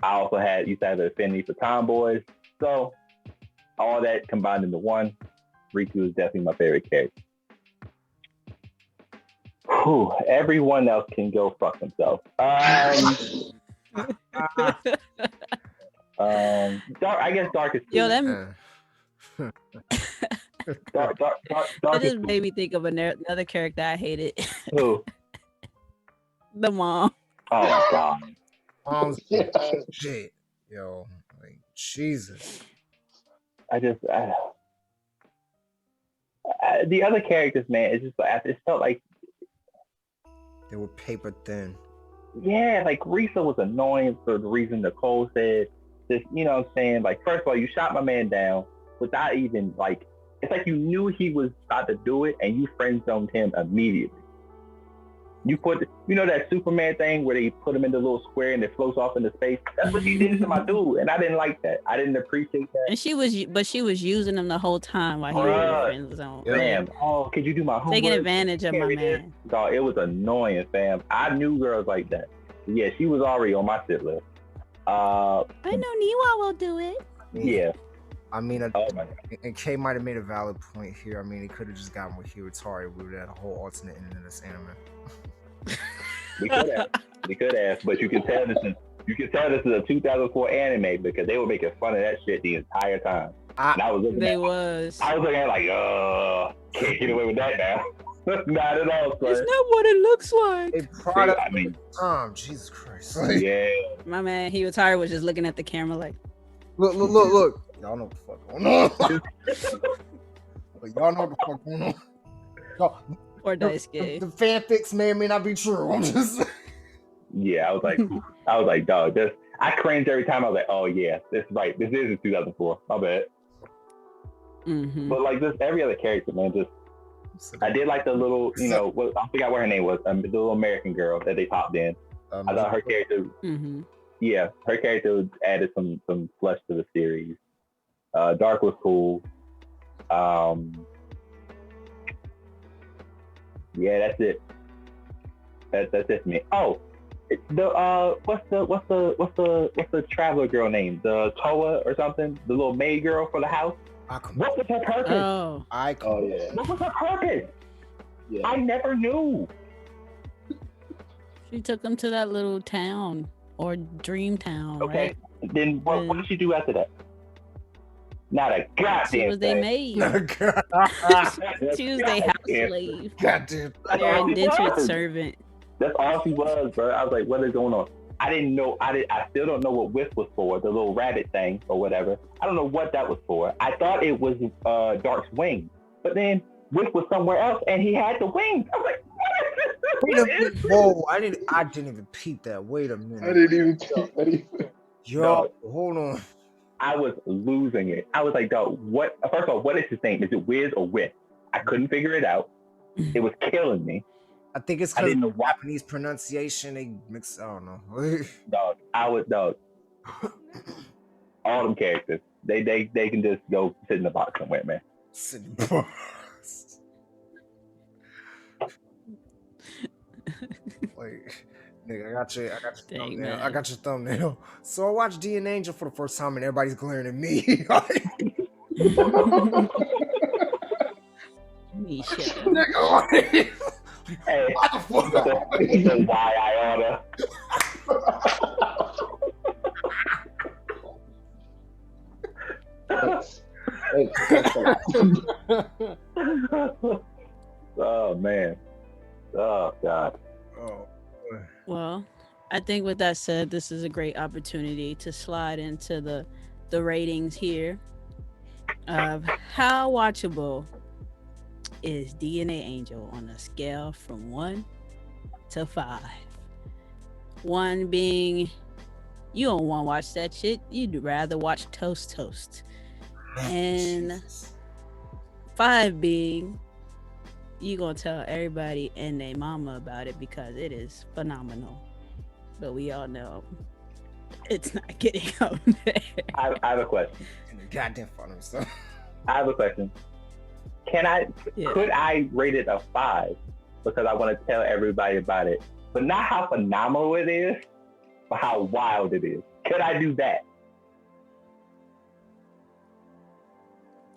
also used to have an affinity for tomboys. So all that combined into one, Riku is definitely my favorite character. Whew, everyone else can go fuck themselves. I guess Dark is Yo, that Dark that just made me think of another character I hated. Who? The mom. Oh God. Shit, yo, like Jesus. The other characters, man, it's just like it felt like they were paper thin. Yeah, like Risa was annoying for the reason Nicole said. Just, you know what I'm saying? Like, first of all, you shot my man down without even, like, it's like you knew he was about to do it and you friend zoned him immediately. You know that Superman thing where they put him in the little square and it floats off into space? That's what she did to my dude, and I didn't like that. I didn't appreciate that. And she was using him the whole time while he was in the friend zone. Fam, could you do my homework? Taking advantage of my man. Dog, it was annoying, fam. I knew girls like that. Yeah, she was already on my shit list. I know Niwa will do it. Yeah. I mean, and Kay might have made a valid point here. I mean, he could have just gotten with Hiratari. We would have had a whole alternate ending of this anime. We could have, but you can tell this is a 2004 anime because they were making fun of that shit the entire time. I was looking at like, can't get away with that now. Not at all, son. It's not what it looks like. Jesus Christ. Yeah. My man, Hiratari was just looking at the camera like, look. Y'all know what the fuck going on. Y'all know what the fuck going on. Or Daisuke. The fanfics may or may not be true. I'm just. Yeah, I was like, dog. I cringed every time. I was like, oh yeah, that's right. This is in 2004. My bad. Mm-hmm. But like this, every other character, man, I did like the little, I forgot what her name was, the little American girl that they popped in. I thought her character, yeah, her character added some flesh to the series. Dark was cool. Yeah, that's it. That's it for me. Oh, what's the traveler girl name? The Toa or something? The little maid girl for the house. What was her purpose? Oh yeah. What was her purpose? Yeah. I never knew. She took them to that little town or dream town. Okay. Right? Then what did she do after that? Not a goddamn She was their maid. She was their house slave. Goddamn. Their indentured servant. That's all she was, bro. I was like, what is going on? I didn't know. I still don't know what Whiff was for, the little rabbit thing or whatever. I don't know what that was for. I thought it was Dark's wing, but then Whiff was somewhere else and he had the wings. I was like, what is this? Whoa, I didn't even peep that. Wait a minute. I didn't even peep that either. Yo, hold on. I was losing it. I was like, dog, what? First of all, what is his name? Is it Wiz or Whiff? I couldn't figure it out. It was killing me. I think it's because of Japanese pronunciation. They mix. I don't know. Dog, all them characters. They can just go sit in the box somewhere, man. Sit in the box. Like, nigga, I got your thumbnail. I got your thumbnail. So I watched D.N.Angel for the first time, and everybody's glaring at me. Nisho. Nigga, hey, why I oughta. Oh man. Oh God. Oh. Well, I think with that said, this is a great opportunity to slide into the ratings here of how watchable is D.N.Angel on a scale from 1 to 5. 1 being you don't want to watch that shit, you'd rather watch Toast. And 5 being you gonna tell everybody and their mama about it because it is phenomenal. but we all know it's not getting up there. I have a question. And the goddamn fun of stuff. I have a question. Could I rate it a 5 because I want to tell everybody about it, but not how phenomenal it is, but how wild it is? Could I do that?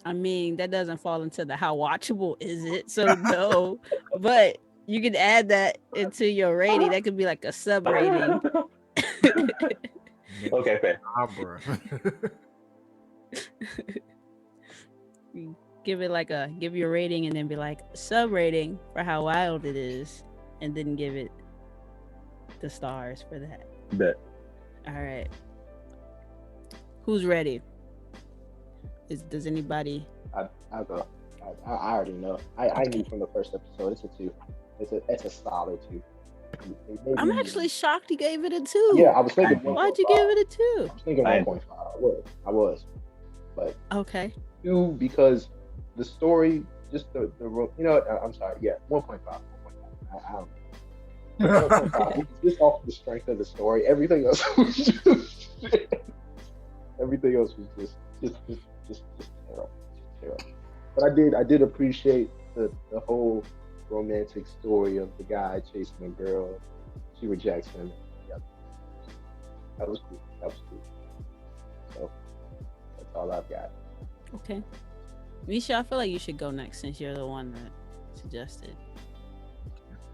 I mean, that doesn't fall into the how watchable is it? So no, but you could add that into your rating. That could be like a sub rating. Okay, fair. Bro. Give you a rating and then be like sub rating for how wild it is, and then give it the stars for that. Bet. All right. Who's ready? Does anybody? I'll go. I already know. I knew from the first episode. It's a 2. It's a solid 2. Maybe, I'm actually shocked you gave it a 2. Yeah, I was thinking. Why'd you give it a 2? I was thinking 1.5. I was, but Okay. 2 because the story, just the I'm sorry. Yeah, 1.5. 1.5. Just off the strength of the story. Everything else was just shit. Everything else was just terrible. But I did appreciate the whole romantic story of the guy chasing a girl. She rejects him. Yeah. That was cool. So that's all I've got. Okay. Nisho, I feel like you should go next since you're the one that suggested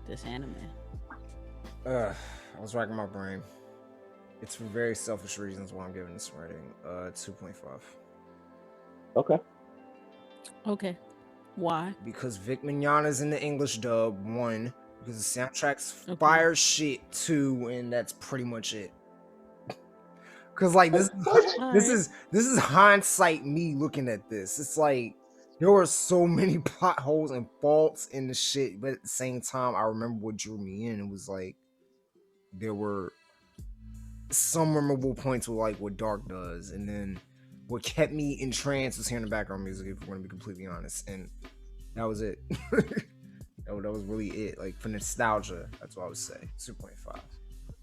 this anime. I was racking my brain. It's for very selfish reasons why I'm giving this rating 2.5. Okay. Why? Because Vic Mignogna's in the English dub, 1. Because the soundtrack's fire shit, 2, and that's pretty much it. Because like this is hindsight me looking at this. It's like there were so many plot holes and faults in the shit, but at the same time, I remember what drew me in. It was like there were some memorable points with like what Dark does, and then what kept me entranced was hearing the background music, if we're going to be completely honest, and that was it. that was really it. Like for nostalgia, that's what I would say. 2.5.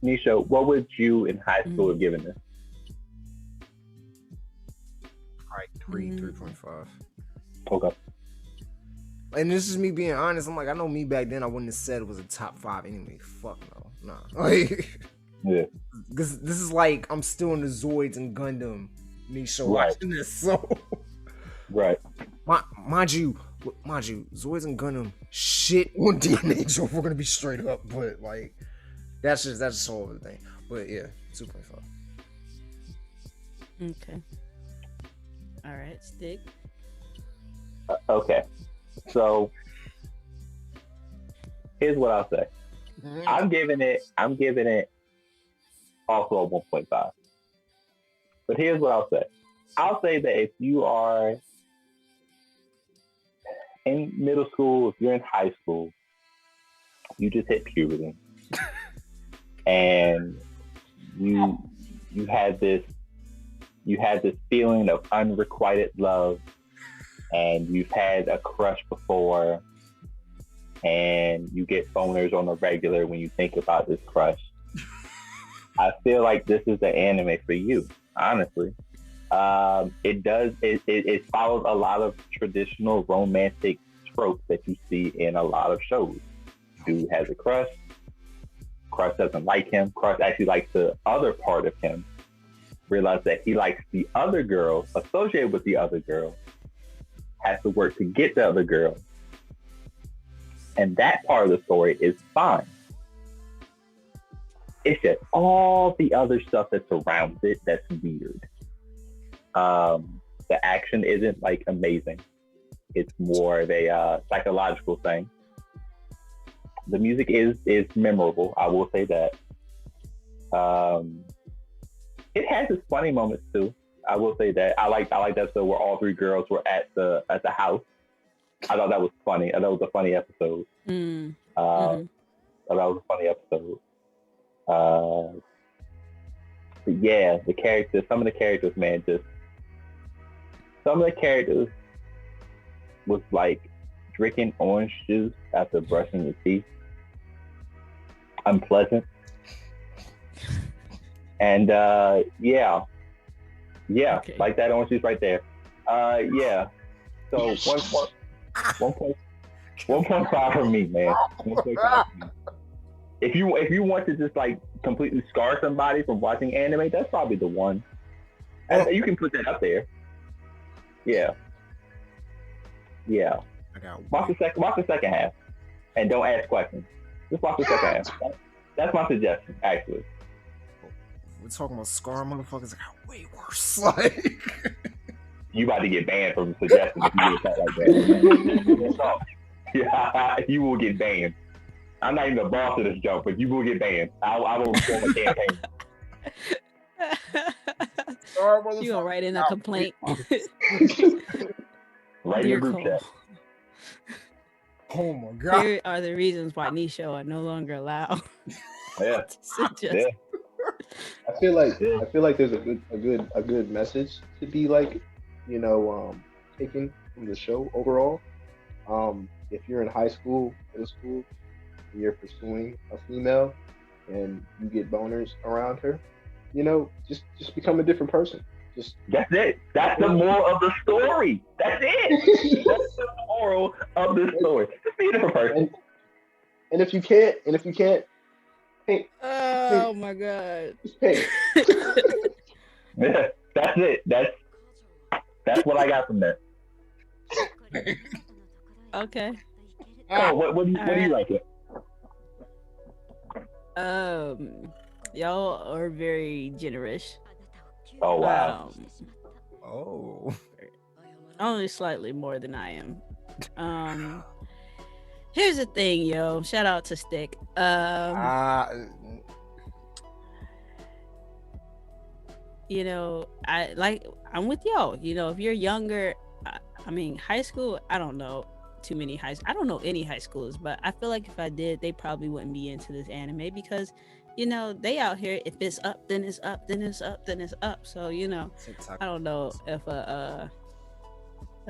Nisho, what would you in high school have given this? All right, 3.5. Okay. And this is me being honest. I'm like, I know me back then, I wouldn't have said it was a top 5 anyway. Fuck no, nah. Like, yeah. This is like I'm still in the Zoids and Gundam Nisho watching this, so right. Mind you, Zoids and Gundam shit on D.N.Angel. If we're gonna be straight up, but like that's just a whole other thing. But yeah, 2.5. Okay. All right, Stik. Okay. So here's what I'll say. I'm giving it also a 1.5. But here's what I'll say. I'll say that if you are in middle school, if you're in high school, you just hit puberty, and you had this feeling of unrequited love, and you've had a crush before, and you get boners on the regular when you think about this crush. I feel like this is the anime for you, honestly. It follows a lot of traditional romantic tropes that you see in a lot of shows. Dude has a crush doesn't like him, crush actually likes the other part of him, realize that he likes the other girl, associated with the other girl, has to work to get the other girl. And that part of the story is fine. It's just all the other stuff that surrounds it that's weird. The action isn't like amazing. It's more of a psychological thing. The music is memorable. I will say that. It has its funny moments too. I will say that. I like that episode where all 3 girls were at the house. I thought that was funny. I thought it was a funny episode. I thought that was a funny episode. But yeah, some of the characters was like drinking orange juice after brushing your teeth. Unpleasant. And yeah, Okay. like that orange juice right there. Yeah. So 1.5 for me, man. 1.5 for me. If you want to just like completely scar somebody from watching anime, that's probably the one. And you can put that up there. Yeah, yeah. I got Watch the second half, and don't ask questions. Just watch the second half. That's my suggestion, actually. we're talking about scar motherfuckers that got way worse. Like You about to get banned from suggesting if you do something like that. So, yeah, you will get banned. I'm not even the boss of this joke, but you will get banned. I will form a campaign. scar You gonna write in a complaint? Right in the group chat. Oh my god. Here are the reasons why Nisho are no longer allowed. Yeah. to suggest. Yeah. I feel like there's a good message to be like, taken from the show overall. If you're in high school, middle school, and you're pursuing a female and you get boners around her, just become a different person. That's it. That's the moral of the story. That's it. That's the moral of the story. Just be a different person. And if you can't, hey, Oh my god. hey. Yeah, that's it. That's what I got from that. Okay. Oh, what do you like it? Y'all are very generous. Oh wow. Oh. Only slightly more than I am. Here's the thing, yo. Shout out to Stik. I'm with y'all. If you're younger, I mean, high school. I don't know too many I don't know any high schoolers, but I feel like if I did, they probably wouldn't be into this anime because, they out here. If it's up, then it's up, then it's up, then it's up. So I don't know if a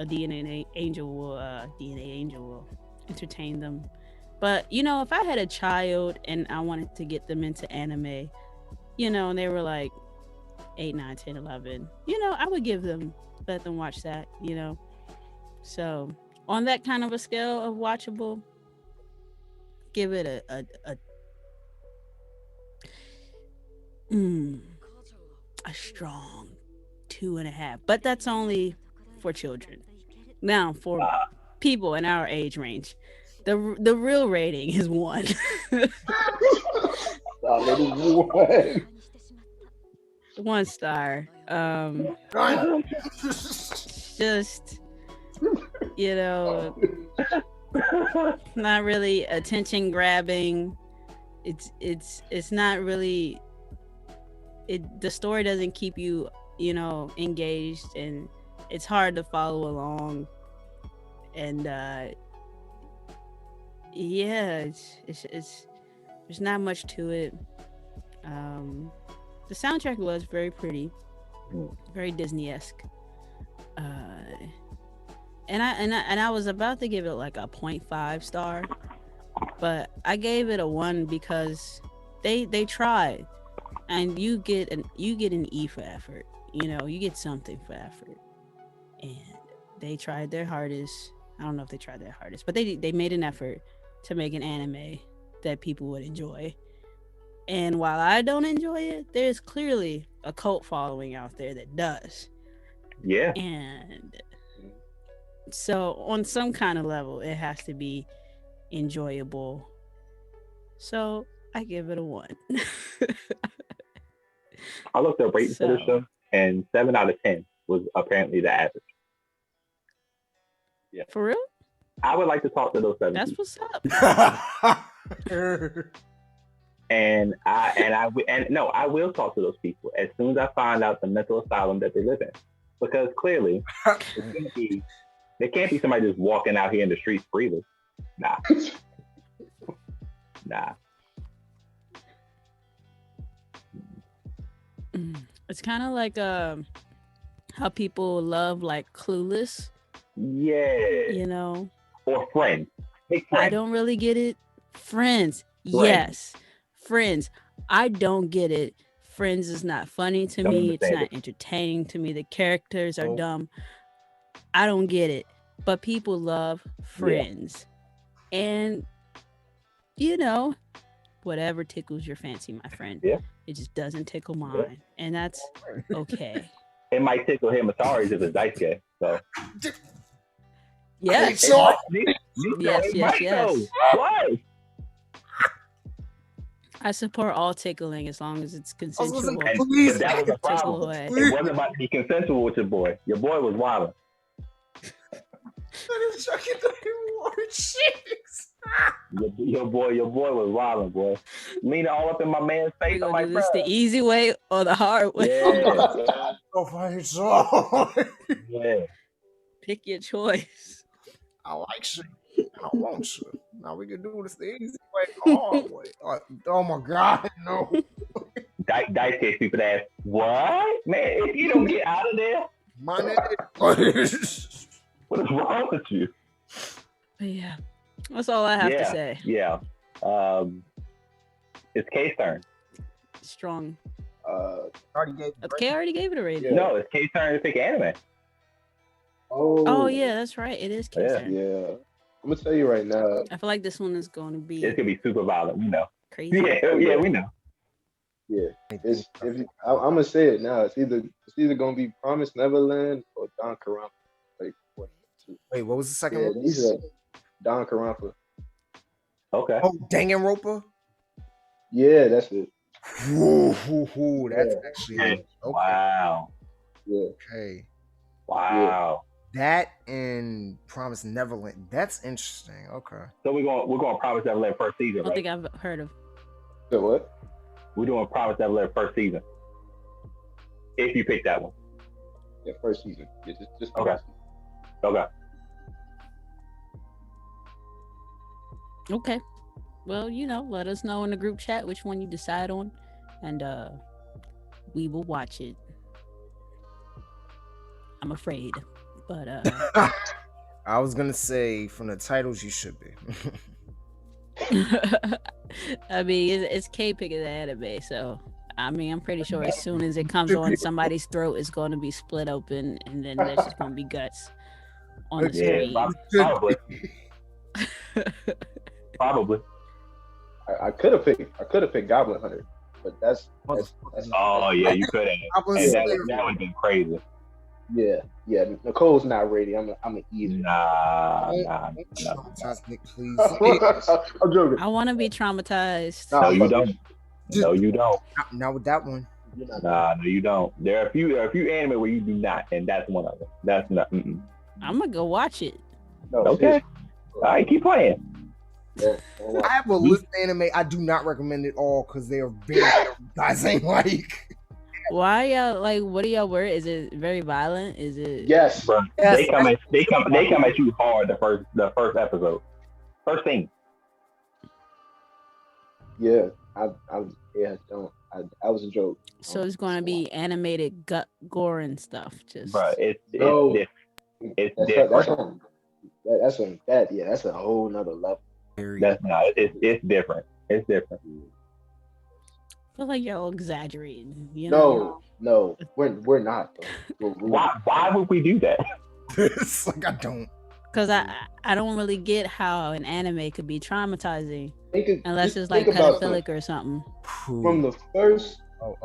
D.N.Angel will entertain them. But if I had a child and I wanted to get them into anime, and they were like 8, 9, 10, 11, I would let them watch that, So on that kind of a scale of watchable, give it a strong 2.5. But that's only for children. Now for people in our age range, the real rating is 1. One star. Just not really attention grabbing. It's not really. The story doesn't keep you engaged, and it's hard to follow along. And it's there's not much to it. The soundtrack was very pretty, very Disney-esque. And I was about to give it like a 0.5 star, but I gave it a 1 because they tried, and you get an E for effort. You get something for effort, and they tried their hardest. I don't know if they tried their hardest, but they made an effort to make an anime that people would enjoy. And while I don't enjoy it, there's clearly a cult following out there that does. Yeah. And so on some kind of level, it has to be enjoyable. So I give it a 1. I looked up ratings for this show, and 7 out of 10 was apparently the average. Yeah. For real? I would like to talk to those 7 That's people. what's up. And I will talk to those people as soon as I find out the mental asylum that they live in, because clearly there can't be somebody just walking out here in the streets freely. Nah. It's kind of like how people love like Clueless. Yeah. Or Friends. I don't really get it. Friends. Yes. Friends. I don't get it. Friends is not funny to Don't me. It's understand not entertaining to me. The characters are Oh. dumb. I don't get it. But people love Friends. And, you know, whatever tickles your fancy, my friend. Yeah. It just doesn't tickle mine. And that's okay. It might tickle him. Sorry, it's a dice game. So. Yes. So- Yes. What? I support all tickling as long as it's I was gonna consensual. say, And please, that was a Tickle problem. away. It wasn't about to be consensual with your boy. Your boy was wilding. Your boy was wilding, boy. Leaning all up in my man's We're face. I'm gonna like, do this the bruh. easy way or the hard way. Yeah. Pick your choice. I like shit. I want shit. Now we can do this the easy way, the hard way. Oh my God, no. Dice case people ask, what? Man, if you don't get out of there, My nigga. what is wrong with you? But yeah, that's all I have to say. Yeah. It's K's turn. Strong. Already gave Okay, I already gave it a rating. No, it's K's turn to pick anime. Oh yeah, that's right. It is K's Yeah. turn. Yeah. I'm gonna tell you right now. I feel like this one is going to It's be gonna be super violent. We know. crazy. Yeah, we know. Yeah, I'm gonna say it now. It's either gonna be Promised Neverland or Don Caramba. Like what? Wait, what was the second Yeah, one? these are Don Caramba. Okay. Oh, Danganronpa? Yeah, that's it. Ooh, that's actually Okay. okay. Wow. Yeah. Okay. Wow. That and Promise Neverland. That's interesting. Okay. So we're going Promise Neverland first season, I don't right? think I've heard of. So what? We're doing Promise Neverland first season. If you pick that one. Yeah, first season. Yeah, just Okay. first season. Okay. Okay. Well, let us know in the group chat which one you decide on, and we will watch it. I'm afraid, but I was gonna say from the titles you should be. I mean, it's K picking the anime, so I mean, I'm pretty sure as soon as it comes on, somebody's throat is going to be split open, and then there's just going to be guts on the screen. Probably. Probably. I could have picked Goblin Hunter, but that's Oh yeah, you could have. And that would have been crazy. yeah. Nicole's not ready. I'm gonna eat it. Nah. Nick, please. I'm joking. I want to be traumatized. Nah, No, you fuck don't. No, you don't. Not with that one. You're not- Nah, no, you don't. There are a few anime where you do not, and that's one of them. That's not. Mm-mm. I'm gonna go watch it. No, Okay. All right, keep playing. Yeah, I have a list of anime I do not recommend at all because they are very guys ain't like. Why y'all like? What are y'all worried? Is it very violent? Is it? Yes. Bro, Yes. they come at you hard the first episode. First thing. Yeah. I was a joke. So it's going to be animated gut gore and stuff. Just Bro, it's No. different. It's That's different. that's a whole nother level. That's not. It's different. It's different. I feel like y'all exaggerating. You know? No, we're not. Though. Why would we do that? It's like I don't. Because I don't really get how an anime could be traumatizing unless just it's like think about pedophilic or something. from the first Oh.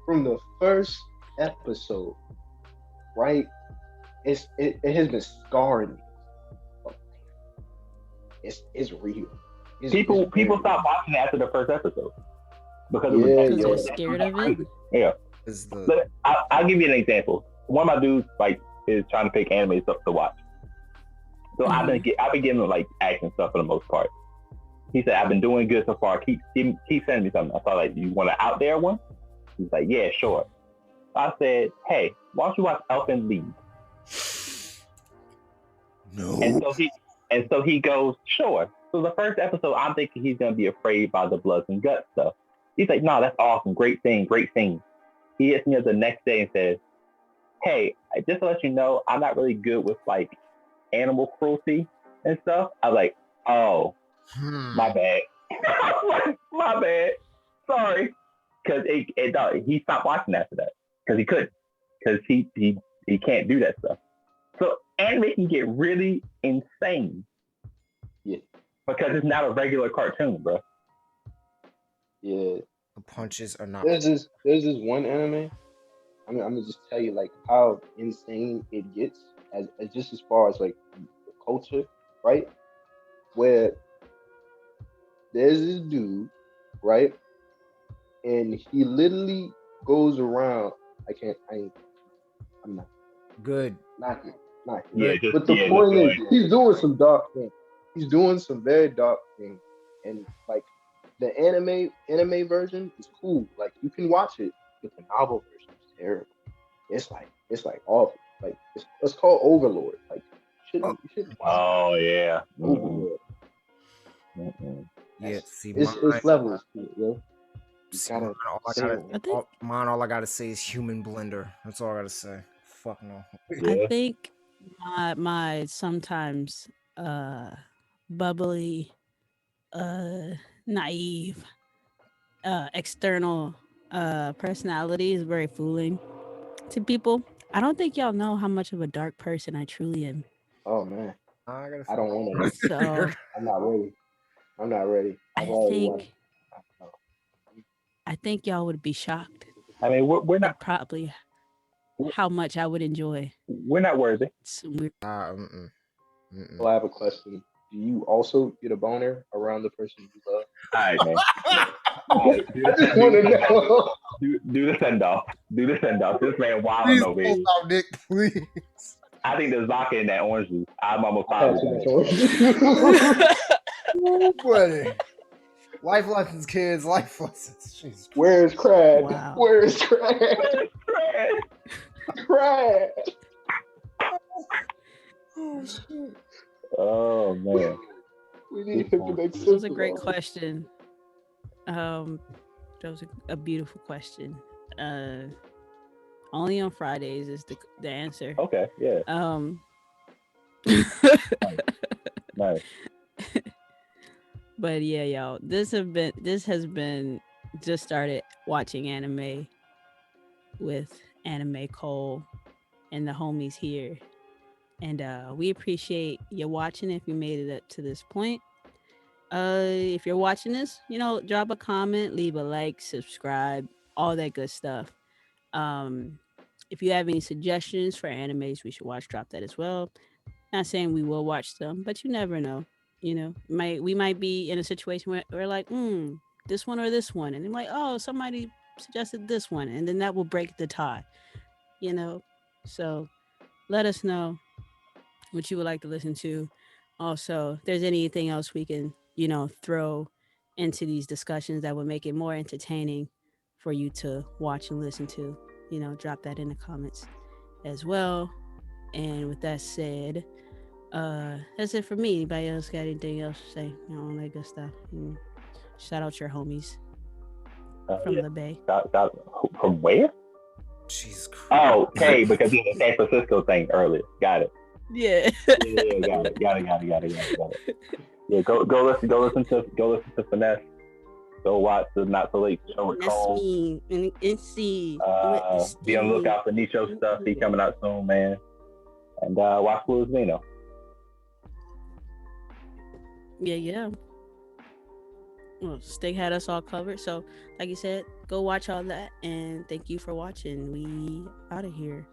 from the first episode, right? It has been scarring me. It's real. People stopped watching after the first episode because Yeah, it Because was they were scared of it. Yeah. Is the But I'll give you an example. One of my dudes is trying to pick anime stuff to watch. So I've been giving him action stuff for the most part. He said I've been doing good so far. Keep sending me something. I thought you want an out there one? He's like, yeah, sure. I said, hey, why don't you watch Elfin League? no. And so he goes, sure. So the first episode, I'm thinking he's gonna be afraid by the bloods and guts stuff. He's like, no, that's awesome, great thing. He hits me up the next day and says, hey, just to let you know, I'm not really good with animal cruelty and stuff. I was like, oh, my bad. My bad. Sorry. because he stopped watching after that because he couldn't because he can't do that stuff. So anime can get really insane. Yeah. Because it's not a regular cartoon, bro. Yeah. The punches are not. There's this one anime. I'm gonna just tell you like how insane it gets as just as far as like the culture, right? Where there's this dude, right? And he literally goes around. I'm not Good. not here. Yeah, But the point is, he's doing some dark things. He's doing some very dark things, and like the anime version is cool. Like you can watch it, but the novel version is terrible. It's like awful. Like it's called Overlord. Like you shouldn't watch Oh yeah. Overlord. Yeah. See, It's levels to it, yo. All I gotta say is human blender. That's all I gotta say. Fuck no. Yeah. I think my sometimes bubbly, naive, external personality is very fooling to people. I don't think y'all know how much of a dark person I truly am. Oh man, I don't want to. So I'm not ready. I think y'all would be shocked. I mean, we're at not probably how much I would enjoy. we're not worthy. some weird- Well, I have a question. Do you also get a boner around the person you love? All right, man. I just want to know. Do the send off. Do the send off. This man wild Please no baby. stop, Nick, please. I think there's vodka in that orange juice. I'm almost positive. Oh, buddy. Life lessons, kids. Life lessons. Jesus. Where's Crad? Wow. Where's Crad? Crad. Oh shit. Oh man. We need him to make sense. That was a great question. That was a beautiful question. Only on Fridays is the answer. Okay. Yeah. Nice. But yeah, y'all, this has been just started watching anime with Anime Cole and the homies here. And we appreciate you watching if you made it up to this point. If you're watching this, drop a comment, leave a like, subscribe, all that good stuff. If you have any suggestions for animes we should watch, drop that as well. Not saying we will watch them, but you never know. We might be in a situation where we're like, this one or this one, and they're like, oh, somebody suggested this one, and then that will break the tie. So let us know what you would like to listen to. Also, if there's anything else we can, throw into these discussions that would make it more entertaining for you to watch and listen to, drop that in the comments as well. And with that said, that's it for me. Anybody else got anything else to say? All that good stuff. Shout out your homies from the Bay. From where? Jesus Christ. Oh, okay, because he was a San Francisco thing earlier. Got it. Yeah. Got it. Yeah, go listen to Finesse. Go watch the Not So Late Show with Cole. Be on the lookout for Nisho stuff. He coming out soon, man. And watch Bluesino. Yeah. Well, Stik had us all covered. So, like you said, go watch all that. And thank you for watching. We out of here.